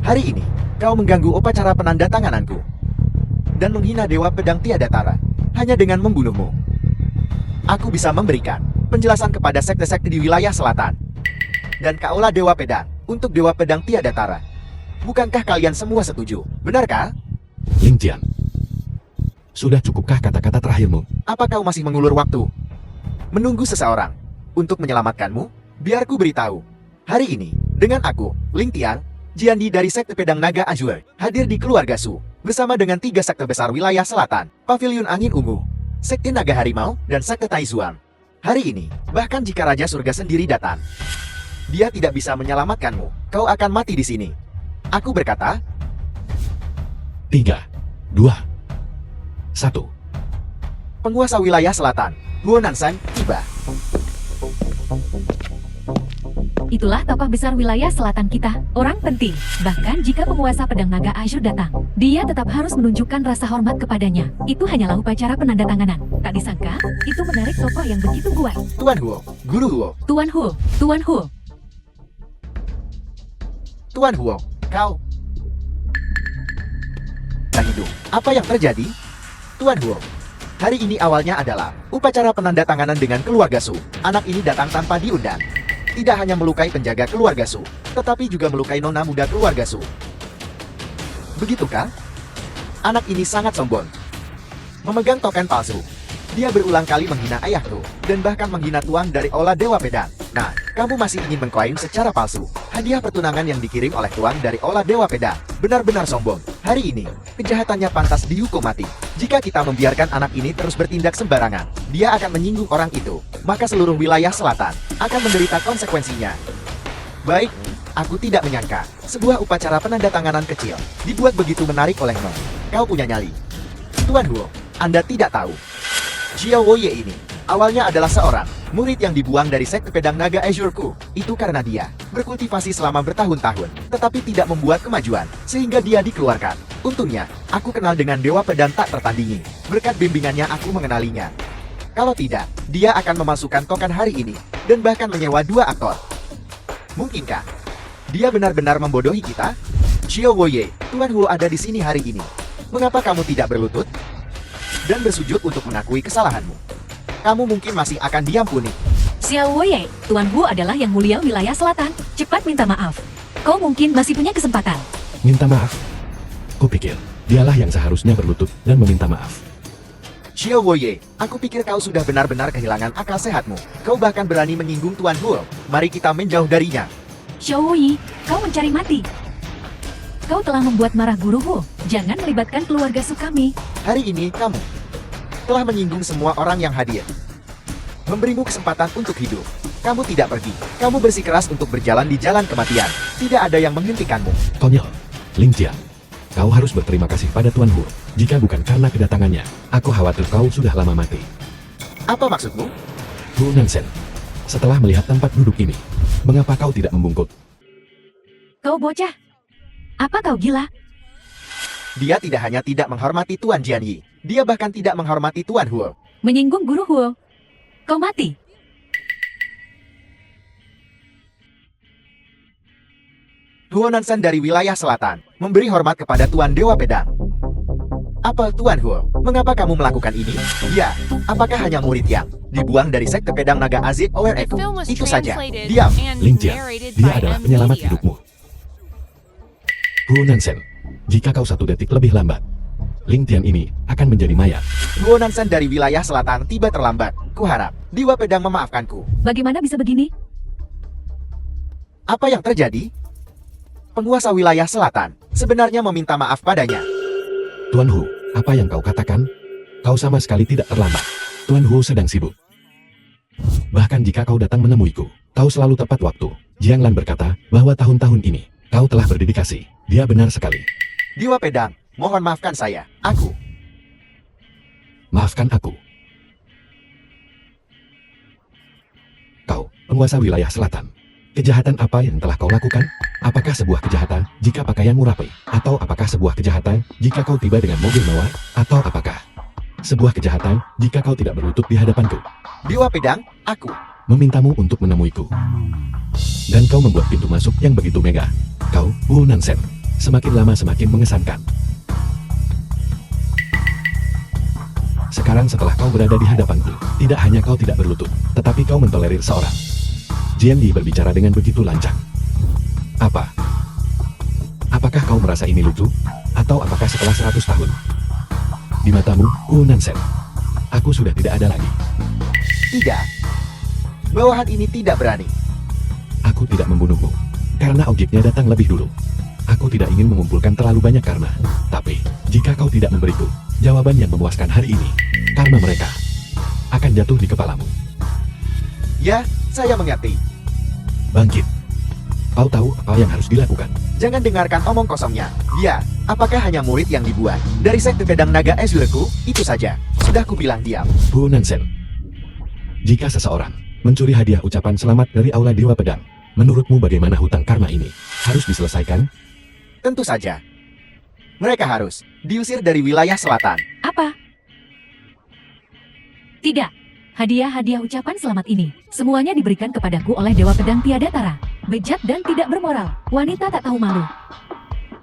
Hari ini, kau mengganggu upacara penandatangananku dan menghina Dewa Pedang Tiada Tara hanya dengan membunuhmu. Aku bisa memberikan penjelasan kepada sekte-sekte di wilayah selatan dan kaulah Dewa Pedang untuk Dewa Pedang Tiada Tara. Bukankah kalian semua setuju? Benarkah? Ling Tian, sudah cukupkah kata-kata terakhirmu? Apa kau masih mengulur waktu? Menunggu seseorang untuk menyelamatkanmu? Biar ku beritahu. Hari ini, dengan aku, Ling Tian, Jiandi dari Sekte Pedang Naga Azure, hadir di Keluarga Su, bersama dengan 3 sekte besar wilayah selatan, Pavilion Angin Ungu, Sekte Naga Harimau, dan Sekte Taizuan. Hari ini, bahkan jika Raja Surga sendiri datang, dia tidak bisa menyelamatkanmu. Kau akan mati di sini. Aku berkata, 3, 2, 1. penguasa wilayah selatan, Huo Nanshan, tiba. Itulah tokoh besar wilayah selatan kita, orang penting. Bahkan jika penguasa pedang naga Azure datang, dia tetap harus menunjukkan rasa hormat kepadanya. Itu hanyalah upacara penandatanganan. Tak disangka, itu menarik tokoh yang begitu kuat. Tuan Huo, Guru Huo, Tuan Hu, Tuan Hu. Tuan Huo, kau. Tak hidup. Apa yang terjadi? Tuan Huo, hari ini awalnya adalah upacara penandatanganan dengan keluarga Su. Anak ini datang tanpa diundang. Tidak hanya melukai penjaga keluarga Su, tetapi juga melukai nona muda keluarga Su. Begitukah? Anak ini sangat sombong. Memegang token palsu. Dia berulang kali menghina ayahku, dan bahkan menghina tuan dari Ola Dewa Pedang. Nah, kamu masih ingin mengklaim secara palsu hadiah pertunangan yang dikirim oleh tuan dari Ola Dewa Pedang. Benar-benar sombong. Hari ini, kejahatannya pantas dihukum mati. Jika kita membiarkan anak ini terus bertindak sembarangan, dia akan menyinggung orang itu. Maka seluruh wilayah selatan akan menderita konsekuensinya. Baik, aku tidak menyangka sebuah upacara penandatanganan kecil dibuat begitu menarik olehmu. Kau punya nyali. Tuan Huo, Anda tidak tahu. Xiao Wuye ini awalnya adalah seorang murid yang dibuang dari sekte pedang naga Azure-ku. Itu karena dia berkultivasi selama bertahun-tahun, tetapi tidak membuat kemajuan, sehingga dia dikeluarkan. Untungnya, aku kenal dengan Dewa Pedang tak tertandingi. Berkat bimbingannya aku mengenalinya. Kalau tidak, dia akan memasukkan token hari ini, dan bahkan menyewa 2 aktor. Mungkinkah dia benar-benar membodohi kita? Xiao Wuye, Tuan Huo ada di sini hari ini. Mengapa kamu tidak berlutut dan bersujud untuk mengakui kesalahanmu? Kamu mungkin masih akan diampuni. Xiao Wuye, Tuan Hu adalah yang mulia wilayah selatan. Cepat minta maaf. Kau mungkin masih punya kesempatan. Minta maaf. Kupikir, dialah yang seharusnya berlutut dan meminta maaf. Xiao Wuye, aku pikir kau sudah benar-benar kehilangan akal sehatmu. Kau bahkan berani menyinggung Tuan Huo. Mari kita menjauh darinya. Xiao Wuyi, kau mencari mati. Kau telah membuat marah Guru Hu. Jangan melibatkan keluarga Su kami. Hari ini kamu telah menyinggung semua orang yang hadir. Memberimu kesempatan untuk hidup. Kamu tidak pergi. Kamu bersikeras untuk berjalan di jalan kematian. Tidak ada yang menghentikanmu. Konyol, Ling Tian. Kau harus berterima kasih pada Tuan Hu. Jika bukan karena kedatangannya, aku khawatir kau sudah lama mati. Apa maksudmu? Hu Nanshan, setelah melihat tempat duduk ini, mengapa kau tidak membungkuk? Kau bocah. Apa kau gila? Dia tidak hanya tidak menghormati Tuan Jianyi, dia bahkan tidak menghormati Tuan Huo. Menyinggung Guru Hu. Kau mati. Huo Nanshan dari wilayah selatan memberi hormat kepada Tuan Dewa Pedang. Apa Tuan Huo? Mengapa kamu melakukan ini? Ya, apakah hanya murid yang dibuang dari sekte pedang naga Aziz The Owereku? film was Itu saja. translated Diam. and Ling Tian, narrated dia by adalah M penyelamat Media. hidupmu. Hu Nanshan, jika kau 1 detik lebih lambat, Ling Tian ini akan menjadi mayat. Duo Nansen dari wilayah selatan tiba terlambat. Kuharap Dewa Pedang memaafkanku. Bagaimana bisa begini? Apa yang terjadi? Penguasa wilayah selatan sebenarnya meminta maaf padanya. Tuan Hu, apa yang kau katakan? Kau sama sekali tidak terlambat. Tuan Hu sedang sibuk. Bahkan jika kau datang menemuiku, kau selalu tepat waktu. Jiang Lan berkata bahwa tahun-tahun ini kau telah berdedikasi. Dia benar sekali. Dewa Pedang, mohon maafkan saya. Maafkan aku. Kau, penguasa wilayah selatan. Kejahatan apa yang telah kau lakukan? Apakah sebuah kejahatan jika pakaianmu rapi? Atau apakah sebuah kejahatan jika kau tiba dengan mobil mewah? Atau apakah sebuah kejahatan jika kau tidak berlutut di hadapanku? Dewa Pedang, aku. Memintamu untuk menemuiku. Dan kau membuat pintu masuk yang begitu megah. Kau, Wu Nansen, semakin lama semakin mengesankan. Sekarang setelah kau berada di hadapanku, tidak hanya kau tidak berlutut, tetapi kau mentolerir seorang. Jian Yi berbicara dengan begitu lancang. Apa? Apakah kau merasa ini lucu? Atau apakah setelah 100 tahun? Di matamu, Wu Nansen, aku sudah tidak ada lagi. Tidak. Bawahan ini tidak berani. Aku tidak membunuhmu, karena objeknya datang lebih dulu. Aku tidak ingin mengumpulkan terlalu banyak karma. Tapi, jika kau tidak memberiku jawaban yang memuaskan hari ini, karma mereka akan jatuh di kepalamu. Ya, saya mengerti. Bangkit. Kau tahu apa yang harus dilakukan. Jangan dengarkan omong kosongnya. Dia, apakah hanya murid yang dibuat dari sekte pedang naga Ezureku? Itu saja. Sudah kubilang diam. Wu Nansen, jika seseorang mencuri hadiah ucapan selamat dari Aula Dewa Pedang, menurutmu bagaimana hutang karma ini harus diselesaikan? Tentu saja. Mereka harus diusir dari wilayah selatan. Apa? Tidak. Hadiah-hadiah ucapan selamat ini, semuanya diberikan kepadaku oleh Dewa Pedang tiada tara. Bejat dan tidak bermoral. Wanita tak tahu malu.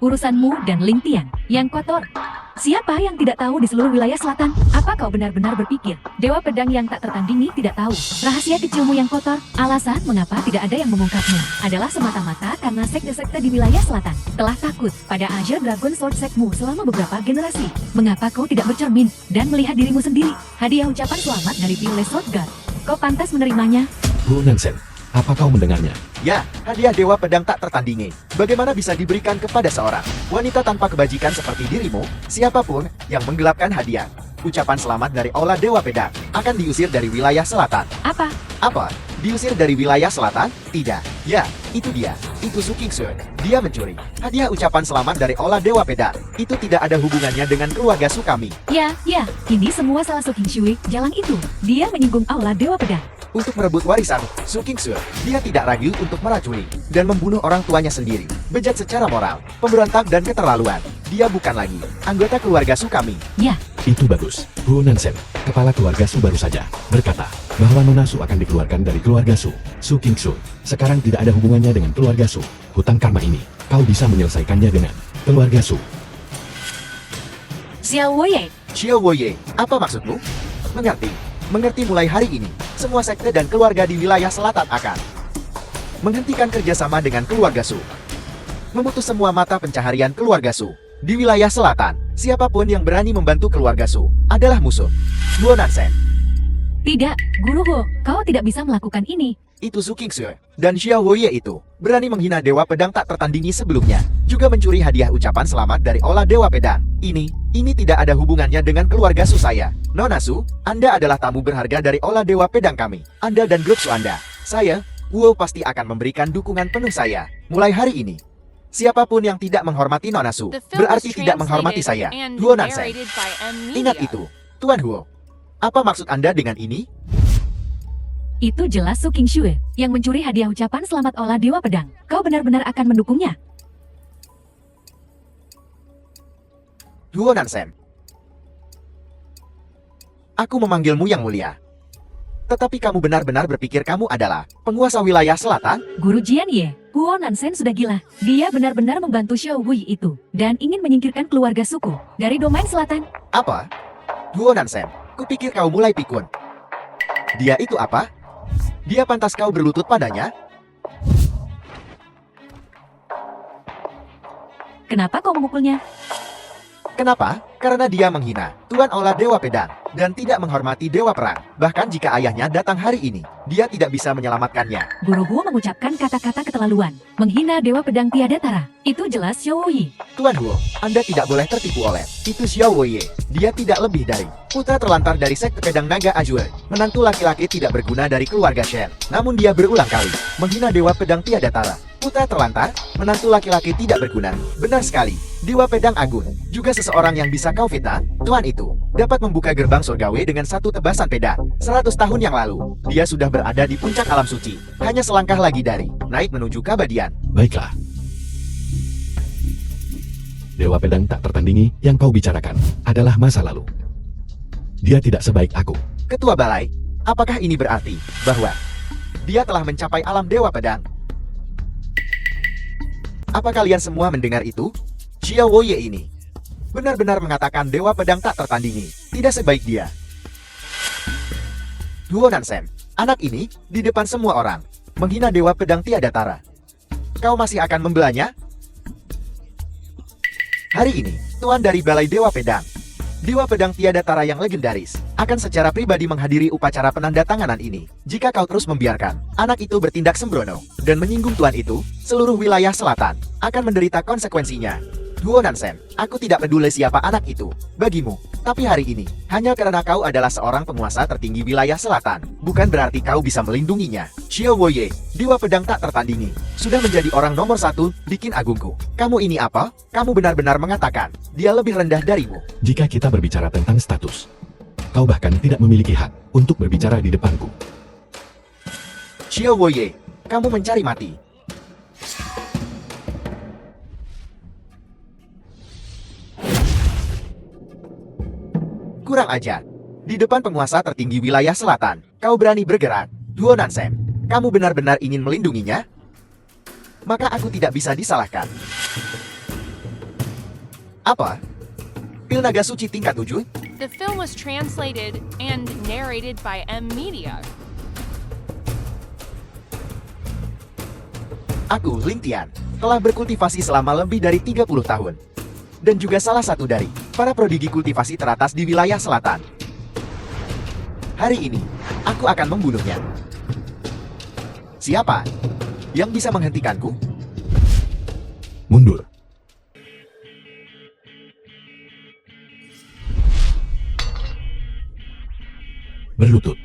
Urusanmu dan Ling Tian, yang kotor. Siapa yang tidak tahu di seluruh wilayah selatan? Apa kau benar-benar berpikir, Dewa Pedang yang tak tertandingi tidak tahu rahasia kecilmu yang kotor? Alasan mengapa tidak ada yang mengungkapnya adalah semata-mata karena sekte-sekte di wilayah selatan telah takut pada Azure Dragon Sword Sekmu selama beberapa generasi. Mengapa kau tidak bercermin dan melihat dirimu sendiri? Hadiah ucapan selamat dari Pure Sword God. Kau pantas menerimanya. Wu Nansen, apa kau mendengarnya? Ya, hadiah Dewa Pedang tak tertandingi. Bagaimana bisa diberikan kepada seorang wanita tanpa kebajikan seperti dirimu? Siapapun yang menggelapkan hadiah ucapan selamat dari Aula Dewa Pedang akan diusir dari wilayah selatan. Apa? Apa? Diusir dari wilayah selatan? Tidak. Ya, itu dia. Itu Su Qingxue. Dia mencuri hadiah ucapan selamat dari Aula Dewa Pedang. Itu tidak ada hubungannya dengan keluarga Su kami. Ya, ini semua salah Su Qingxue. Jalan itu, dia menyinggung Aula Dewa Pedang. Untuk merebut warisan Su Qingxue, dia tidak ragu untuk meracuni dan membunuh orang tuanya sendiri. Bejat secara moral, pemberontak dan keterlaluan. Dia bukan lagi anggota keluarga Su kami. Ya, Itu bagus. Wu Nansen, kepala keluarga Su baru saja berkata bahwa Nona Su akan dikeluarkan dari keluarga Su. Su Qingxue sekarang tidak ada hubungannya dengan keluarga Su. Hutang karma ini, kau bisa menyelesaikannya dengan keluarga Su. Xiao Woye. Xiao Woye, apa maksudmu? Mengerti mulai hari ini, semua sekte dan keluarga di wilayah selatan akan menghentikan kerjasama dengan keluarga Su. Memutus semua mata pencaharian keluarga Su. Di wilayah selatan, siapapun yang berani membantu keluarga Su adalah musuh. Duo Nansen, Tidak, Guru Ho, kau tidak bisa melakukan ini. itu Su Qingxue, dan Xiao Woye itu berani menghina Dewa Pedang tak tertandingi sebelumnya. Juga mencuri hadiah ucapan selamat dari Aula Dewa Pedang. Ini tidak ada hubungannya dengan keluarga Su saya. Nona Su, Anda adalah tamu berharga dari Aula Dewa Pedang kami. Anda dan grup Su Anda. Saya, Wu pasti akan memberikan dukungan penuh saya. Mulai hari ini. Siapapun yang tidak menghormati Nona Su, The film was berarti tidak menghormati saya. translated and Duo Nansen. narrated by M. Ingat Media. itu, Tuan Huo. Apa maksud Anda dengan ini? Itu jelas Su Qingxue yang mencuri hadiah ucapan selamat Aula Dewa Pedang. Kau benar-benar akan mendukungnya. Duo Nansen. Aku memanggilmu yang mulia. Tetapi kamu benar-benar berpikir kamu adalah penguasa wilayah selatan? Guru Jian Ye, Huo Nansen sudah gila. Dia benar-benar membantu Xiao Wei itu dan ingin menyingkirkan keluarga suku dari domain selatan. Apa? Duo Nansen, kupikir kau mulai pikun. Dia itu apa? Dia pantas kau berlutut padanya? Kenapa kau memukulnya? Kenapa? Karena dia menghina Tuan Ola Dewa Pedang dan tidak menghormati Dewa Perang. Bahkan jika ayahnya datang hari ini, dia tidak bisa menyelamatkannya. Guru Huo mengucapkan kata-kata keterlaluan, menghina Dewa Pedang Tiada Tara. Itu jelas Xiao Yi. Tuan Huo, Anda tidak boleh tertipu oleh itu Xiao Wei. Dia tidak lebih dari putra terlantar dari sekte pedang naga Azure, menantu laki-laki tidak berguna dari keluarga Shen. Namun dia berulang kali menghina Dewa Pedang Tiada Tara. Putra terlantar, menantu laki-laki tidak berguna. Benar sekali, Dewa Pedang Agung, juga seseorang yang bisa kau fitnah. Tuan itu dapat membuka gerbang surgawi dengan satu tebasan pedang. 100 tahun yang lalu, dia sudah berada di puncak alam suci. Hanya selangkah lagi dari naik menuju keabadian. Baiklah. Dewa Pedang tak tertandingi yang kau bicarakan adalah masa lalu. Dia tidak sebaik aku. Ketua Balai, apakah ini berarti bahwa dia telah mencapai alam Dewa Pedang? Apa kalian semua mendengar itu? Xiao Woye ini benar-benar mengatakan Dewa Pedang tak tertandingi, tidak sebaik dia. Duo Nansen, anak ini di depan semua orang menghina Dewa Pedang Tiada Tara. Kau masih akan membelanya? Hari ini, Tuan dari Balai Dewa Pedang, Dewa Pedang Tiada Tara yang legendaris, akan secara pribadi menghadiri upacara penandatanganan ini. Jika kau terus membiarkan anak itu bertindak sembrono dan menyinggung Tuan itu, seluruh wilayah selatan akan menderita konsekuensinya. Duo Nansen, aku tidak peduli siapa anak itu bagimu, tapi hari ini, hanya karena kau adalah seorang penguasa tertinggi wilayah selatan, bukan berarti kau bisa melindunginya. Xiao Woye, Dewa Pedang tak tertandingi, sudah menjadi orang nomor 1 di Qin Agungku. Kamu ini apa? Kamu benar-benar mengatakan dia lebih rendah darimu. Jika kita berbicara tentang status, kau bahkan tidak memiliki hak untuk berbicara di depanku. Xiao Woye, kamu mencari mati. Kurang ajar. Di depan penguasa tertinggi wilayah selatan, kau berani bergerak. Duo Nansen, kamu benar-benar ingin melindunginya? Maka aku tidak bisa disalahkan. Apa? Pil naga suci tingkat 7? The film was translated and narrated by M Media. Aku, Ling Tian, telah berkultivasi selama lebih dari 30 tahun. Dan juga salah satu dari para prodigi kultivasi teratas di wilayah selatan. Hari ini, aku akan membunuhnya. Siapa yang bisa menghentikanku? Mundur. Berlutut.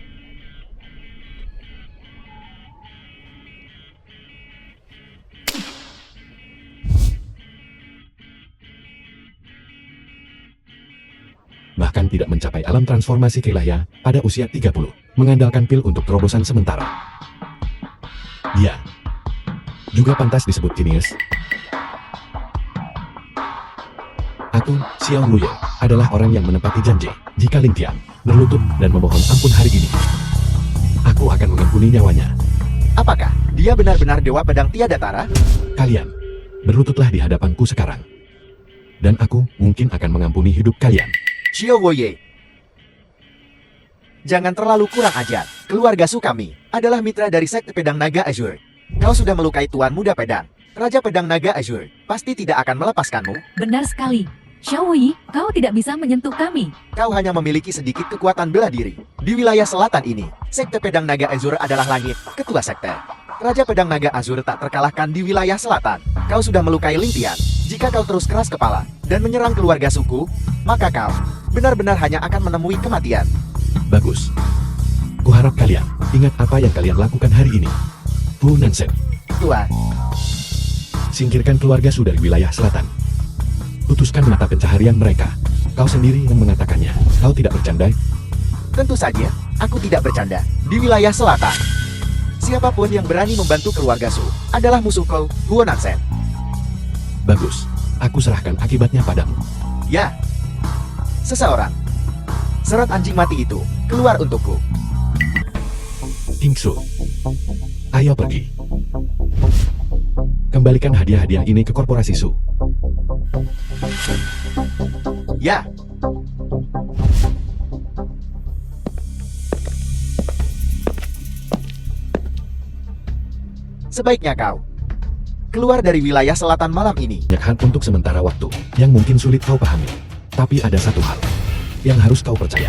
Bahkan tidak mencapai alam transformasi Kelaya pada usia 30, mengandalkan pil untuk terobosan sementara. Dia juga pantas disebut jenius. Aku, Xiao Luye, adalah orang yang menepati janji. Jika Ling Tian berlutut dan memohon ampun hari ini, aku akan mengampuni nyawanya. Apakah dia benar-benar Dewa Pedang Tiada Tara? Kalian berlututlah di hadapanku sekarang, dan aku mungkin akan mengampuni hidup kalian. Xiao Woye, jangan terlalu kurang ajar. Keluarga Su kami adalah mitra dari sekte pedang naga Azure. Kau sudah melukai Tuan Muda Pedang, Raja Pedang Naga Azure, pasti tidak akan melepaskanmu. Benar sekali. Xiao Yi, kau tidak bisa menyentuh kami. Kau hanya memiliki sedikit kekuatan bela diri. Di wilayah selatan ini, sekte pedang naga Azure adalah langit, ketua sekte. Raja Pedang Naga Azure tak terkalahkan di wilayah selatan. Kau sudah melukai Ling Tian. Jika kau terus keras kepala dan menyerang keluarga suku, maka kau benar-benar hanya akan menemui kematian. Bagus. Kuharap kalian ingat apa yang kalian lakukan hari ini. Fu Nansen, Tuan, singkirkan keluarga Su dari wilayah selatan. Putuskan mata pencaharian mereka. Kau sendiri yang mengatakannya. Kau tidak bercanda? tentu saja, aku tidak bercanda. Di wilayah selatan, siapapun yang berani membantu keluarga Su adalah musuhku, Huo Nansen. Bagus. Aku serahkan akibatnya padamu. Ya, seseorang. Serat anjing mati itu keluar untukku. Kingsu, ayo pergi. Kembalikan hadiah-hadiah ini ke korporasi Su. Ya. Sebaiknya kau keluar dari wilayah selatan malam ini. Banyak hal untuk sementara waktu, yang mungkin sulit kau pahami. Tapi ada satu hal yang harus kau percaya.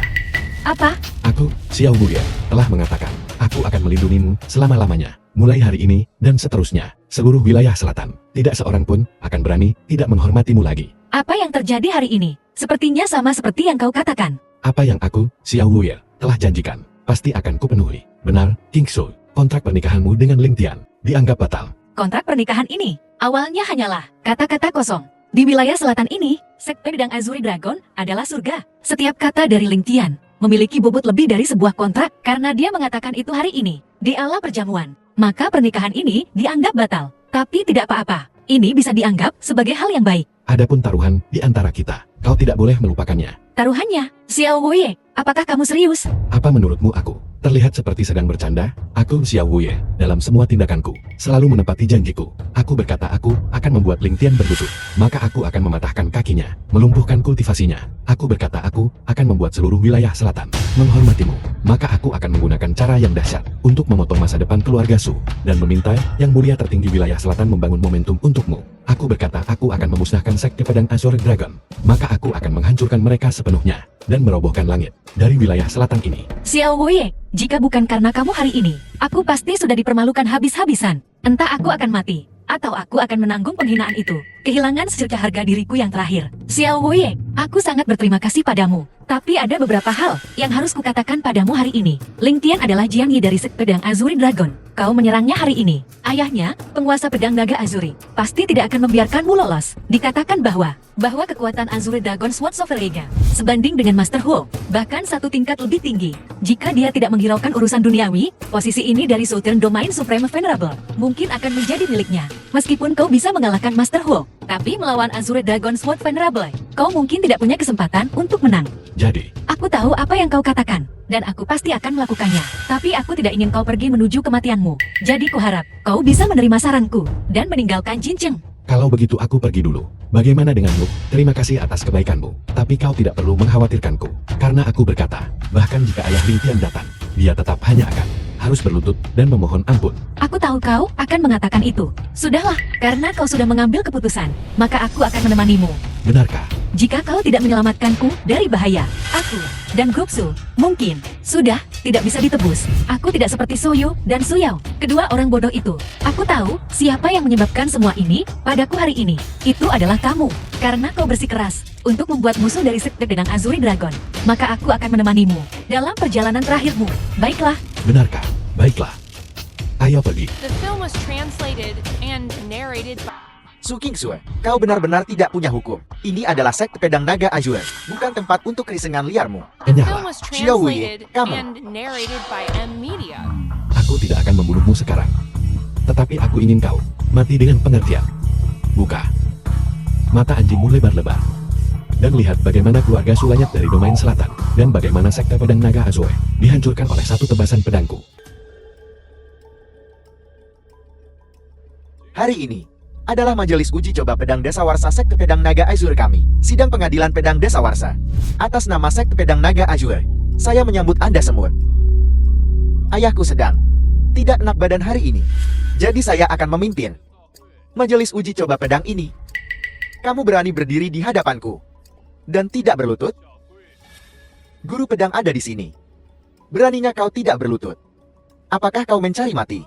Apa? Aku, Xiao Wuye, telah mengatakan, aku akan melindungimu selama-lamanya. Mulai hari ini, dan seterusnya, seluruh wilayah selatan, tidak seorang pun akan berani tidak menghormatimu lagi. Apa yang terjadi hari ini? Sepertinya sama seperti yang kau katakan. Apa yang aku, Xiao Wuye, telah janjikan, pasti akan kupenuhi. Benar, King Su, kontrak pernikahanmu dengan Ling Tian dianggap batal. Kontrak pernikahan ini, awalnya hanyalah kata-kata kosong. Di wilayah selatan ini, sekte pedang Azuri Dragon adalah surga. Setiap kata dari Ling Tian memiliki bobot lebih dari sebuah kontrak karena dia mengatakan itu hari ini, di ala perjamuan. Maka pernikahan ini dianggap batal. Tapi tidak apa-apa, ini bisa dianggap sebagai hal yang baik. Adapun taruhan di antara kita, kau tidak boleh melupakannya. Taruhannya, Xiao Wuye, apakah kamu serius? Apa menurutmu aku terlihat seperti sedang bercanda? Aku, Xiao Wuye, dalam semua tindakanku, selalu menepati janjiku. Aku berkata aku akan membuat Ling Tian berlutut, maka aku akan mematahkan kakinya, melumpuhkan kultivasinya. Aku berkata aku akan membuat seluruh wilayah selatan menghormatimu, maka aku akan menggunakan cara yang dahsyat untuk memotong masa depan keluarga Su, dan meminta Yang Mulia tertinggi wilayah selatan membangun momentum untukmu. Aku berkata aku akan memusnahkan sekte pedang Azure Dragon, maka aku akan menghancurkan mereka sepenuhnya, dan merobohkan langit dari wilayah selatan ini. Xiao Wuye, jika bukan karena kamu hari ini, aku pasti sudah dipermalukan habis-habisan. Entah aku akan mati, atau aku akan menanggung penghinaan itu. Kehilangan secercah harga diriku yang terakhir. Xiao Wuye, aku sangat berterima kasih padamu. Tapi ada beberapa hal yang harus kukatakan padamu hari ini. Ling Tian adalah Jiang Yi dari sekte pedang Azuri Dragon. Kau menyerangnya hari ini. Ayahnya, penguasa pedang naga Azuri, pasti tidak akan membiarkanmu lolos. Dikatakan bahwa kekuatan Azuri Dragon Sword of Vega sebanding dengan Master Huo, bahkan satu tingkat lebih tinggi. Jika dia tidak menghiraukan urusan duniawi, posisi ini dari Southern Domain Supreme Venerable mungkin akan menjadi miliknya. Meskipun kau bisa mengalahkan Master Huo, tapi melawan Azure Dragon Sword Venerable, kau mungkin tidak punya kesempatan untuk menang. Jadi, Aku tahu apa yang kau katakan, dan aku pasti akan melakukannya. Tapi aku tidak ingin kau pergi menuju kematianmu. Jadi kuharap kau bisa menerima saranku dan meninggalkan Jincheng. kalau begitu aku pergi dulu. Bagaimana denganmu? Terima kasih atas kebaikanmu. Tapi kau tidak perlu mengkhawatirkanku. Karena aku berkata, bahkan jika ayah Ling Tian datang, dia tetap hanya akan harus berlutut dan memohon ampun. Aku tahu kau akan mengatakan itu. Sudahlah, karena kau sudah mengambil keputusan, maka aku akan menemanimu. Benarkah? Jika kau tidak menyelamatkanku dari bahaya, aku dan Gopsu mungkin sudah tidak bisa ditebus. Aku tidak seperti Soyo dan Suyao, kedua orang bodoh itu. Aku tahu siapa yang menyebabkan semua ini padaku hari ini. Itu adalah kamu, karena kau bersikeras untuk membuat musuh dari sekte pedang Azuri Dragon. Maka aku akan menemanimu dalam perjalanan terakhirmu. Baiklah. Benarkah? Baiklah. Ayo pergi. The film was translated and narrated by Su Kingsue, kau benar-benar tidak punya hukum. Ini adalah sekte pedang naga Azure, bukan tempat untuk kerisengan liarmu. the film Enyahlah. was Xiao Wuye, translated kamu. and narrated by M Media. Aku tidak akan membunuhmu sekarang. Tetapi aku ingin kau mati dengan pengertian. Buka mata anjingmu lebar-lebar. Dan lihat bagaimana keluarga Sulanyat dari domain selatan. Dan bagaimana sekte pedang naga Azure dihancurkan oleh satu tebasan pedangku. Hari ini adalah majelis uji coba pedang dasawarsa sekte pedang naga Azure kami. Sidang pengadilan pedang dasawarsa. Atas nama sekte pedang naga Azure, saya menyambut Anda semua. Ayahku sedang tidak enak badan hari ini. Jadi saya akan memimpin majelis uji coba pedang ini. Kamu berani berdiri di hadapanku dan tidak berlutut? Guru pedang ada di sini. Beraninya kau tidak berlutut? Apakah kau mencari mati?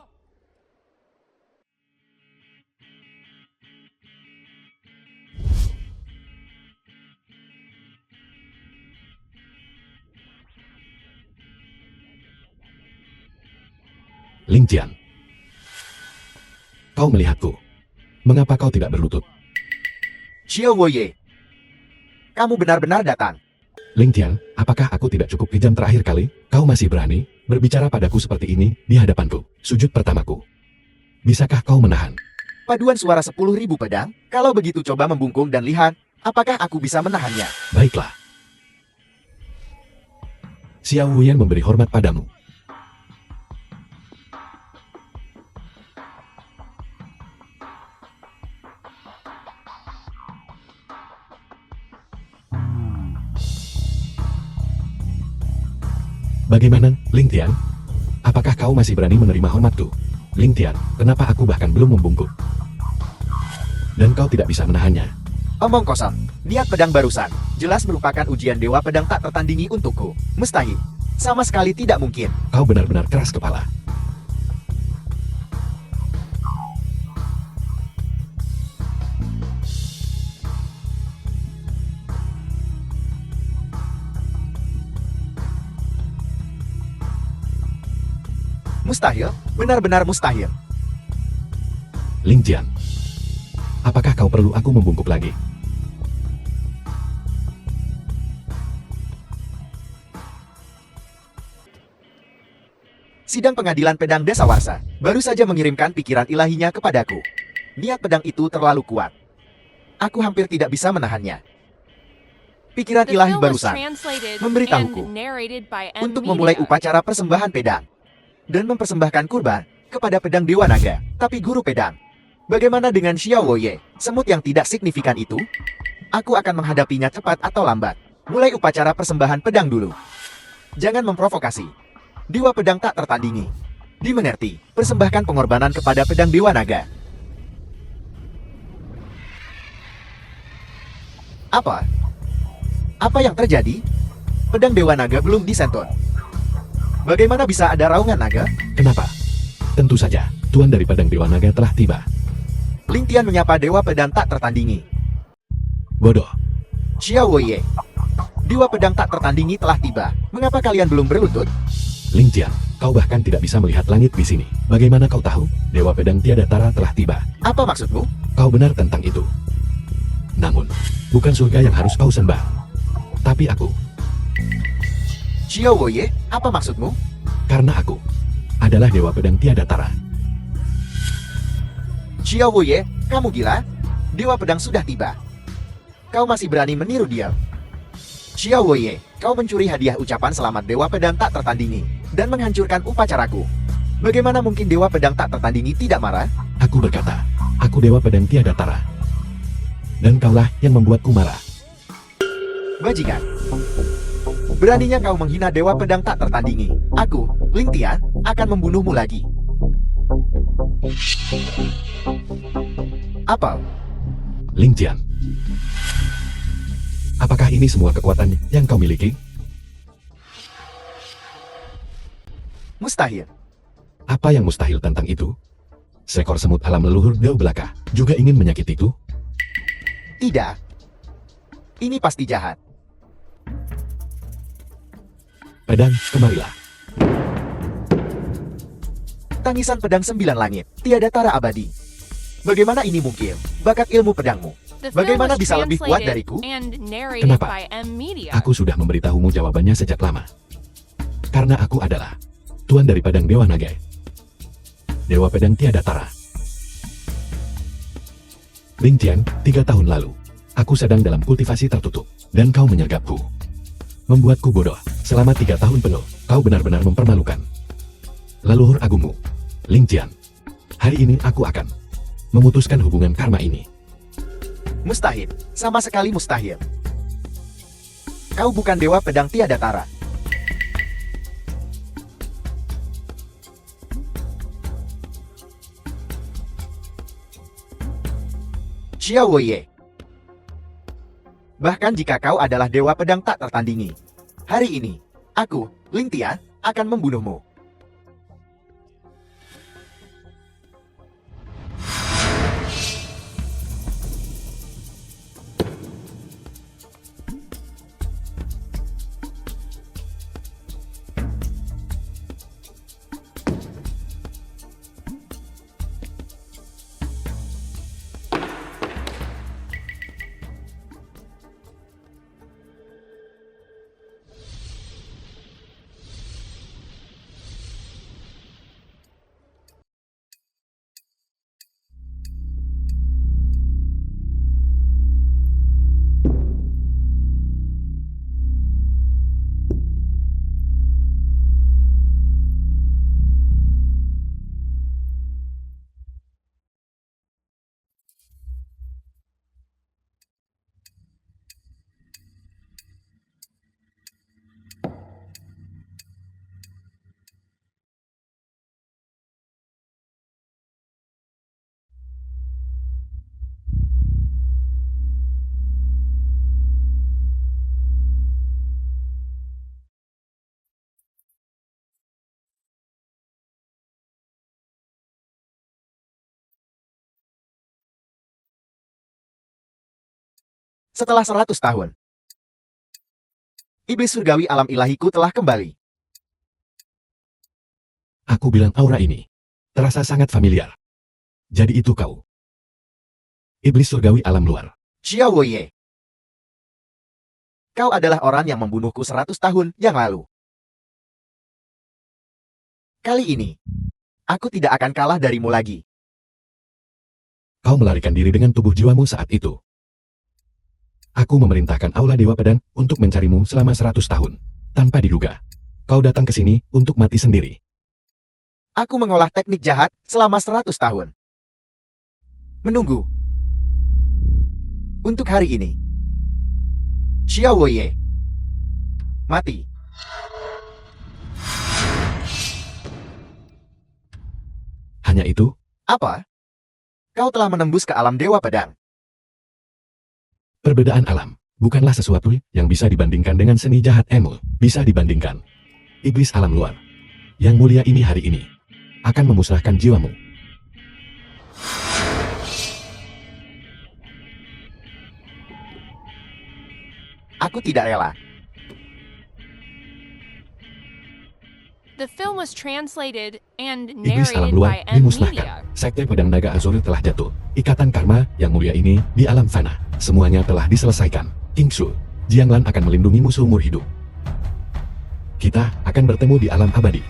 Ling Tian, kau melihatku. Mengapa kau tidak berlutut? Xiao Wuye, kamu benar-benar datang. Ling Tian, apakah aku tidak cukup kejam terakhir kali? Kau masih berani berbicara padaku seperti ini di hadapanku, sujud pertamaku. Bisakah kau menahan? Paduan suara 10.000 pedang. Kalau begitu coba membungkung dan lihat, apakah aku bisa menahannya. Baiklah. Xiao Wuyan memberi hormat padamu. Bagaimana, Ling Tian? Apakah kau masih berani menerima hormatku? Ling Tian, kenapa aku bahkan belum membungkuk? Dan kau tidak bisa menahannya. Omong kosong. Lihat pedang barusan. jelas merupakan ujian Dewa Pedang tak tertandingi untukku. Mustahil. Sama sekali tidak mungkin. Kau benar-benar keras kepala. Mustahil? Benar-benar mustahil. Ling Jian. Apakah kau perlu aku membungkuk lagi? Sidang pengadilan pedang Dasawarsa baru saja mengirimkan pikiran ilahinya kepadaku. Niat pedang itu terlalu kuat. Aku hampir tidak bisa menahannya. Pikiran The ilahi film was barusan translated memberitahuku and narrated by M. untuk memulai Media. upacara persembahan pedang dan mempersembahkan kurban kepada pedang Dewa Naga, tapi guru pedang. Bagaimana dengan Xiao Woye, semut yang tidak signifikan itu? Aku akan menghadapinya cepat atau lambat. Mulai upacara persembahan pedang dulu. Jangan memprovokasi. Dewa pedang tak tertandingi. Dimengerti, persembahkan pengorbanan kepada pedang Dewa Naga. Apa? Apa yang terjadi? Pedang Dewa Naga belum disentuh. Bagaimana bisa ada raungan naga? Kenapa? Tentu saja, Tuan dari Pedang Dewa Naga telah tiba. Ling Tian menyapa Dewa Pedang tak tertandingi. Bodoh. Xiao Woye. Dewa Pedang tak tertandingi telah tiba. Mengapa kalian belum berlutut? Ling Jian, kau bahkan tidak bisa melihat langit di sini. Bagaimana kau tahu? Dewa Pedang Tiada Tara telah tiba. Apa maksudmu? Kau benar tentang itu. Namun, bukan surga yang harus kau sembah. Tapi aku, Xiao Woye, apa maksudmu? karena aku adalah Dewa Pedang Tiada Tara. Xiao Woye, kamu gila? Dewa Pedang sudah tiba. Kau masih berani meniru dia? Xiao Woye, kau mencuri hadiah ucapan selamat Dewa Pedang tak tertandingi dan menghancurkan upacaraku. Bagaimana mungkin Dewa Pedang tak tertandingi tidak marah? Aku berkata, aku Dewa Pedang Tiada Tara. Dan kaulah yang membuatku marah. Bajingan. Beraninya kau menghina Dewa Pedang tak tertandingi. Aku, Ling Tian, akan membunuhmu lagi. Apa? Ling Jian. Apakah ini semua kekuatan yang kau miliki? Mustahil. Apa yang mustahil tentang itu? Seekor semut alam leluhur Dao Belaka juga ingin menyakitiku? Tidak. Ini pasti jahat. Pedang, kemarilah. Tangisan pedang 9 langit, tiada tara abadi. Bagaimana ini mungkin? Bakat ilmu pedangmu. The film Bagaimana was bisa lebih kuat translated dariku? and narrated Kenapa? by M. Media. Aku sudah memberitahumu jawabannya sejak lama. Karena aku adalah Tuan dari Pedang Dewa Naga. Dewa Pedang Tiada Tara. Ling Tian, 3 tahun lalu, aku sedang dalam kultivasi tertutup, dan kau menyergapku. Membuatku bodoh. Selama 3 tahun penuh, kau benar-benar mempermalukan. Leluhur agungmu, Ling Tian. Hari ini aku akan memutuskan hubungan karma ini. Mustahil. Sama sekali mustahil. Kau bukan Dewa Pedang tiada tara. Xiao Woye. Bahkan jika kau adalah Dewa Pedang tak tertandingi, hari ini, aku, Ling Tian, akan membunuhmu. Setelah 100 tahun, iblis surgawi alam ilahiku telah kembali. Aku bilang aura ini terasa sangat familiar. Jadi itu kau. Iblis surgawi alam luar. Xiao Woye. Kau adalah orang yang membunuhku 100 tahun yang lalu. Kali ini, aku tidak akan kalah darimu lagi. Kau melarikan diri dengan tubuh jiwamu saat itu. Aku memerintahkan Aula Dewa Pedang untuk mencarimu selama 100 tahun. Tanpa diduga, kau datang ke sini untuk mati sendiri. Aku mengolah teknik jahat selama 100 tahun. Menunggu. Untuk hari ini. Xiao Woye. Mati. Hanya itu, Apa? Kau telah menembus ke alam Dewa Pedang. perbedaan alam bukanlah sesuatu yang bisa dibandingkan dengan seni jahat Emu. Bisa dibandingkan. Iblis alam luar yang mulia ini hari ini akan memusnahkan jiwamu. Aku tidak rela. The film was translated and Iblis alam narrated luar by M dimusnahkan. Media. Sekte pedang naga Azure telah jatuh. Ikatan karma yang mulia ini di alam fana. Semuanya telah diselesaikan. Kingsu, Jianglan akan melindungimu seumur hidup. Kita akan bertemu di alam abadi.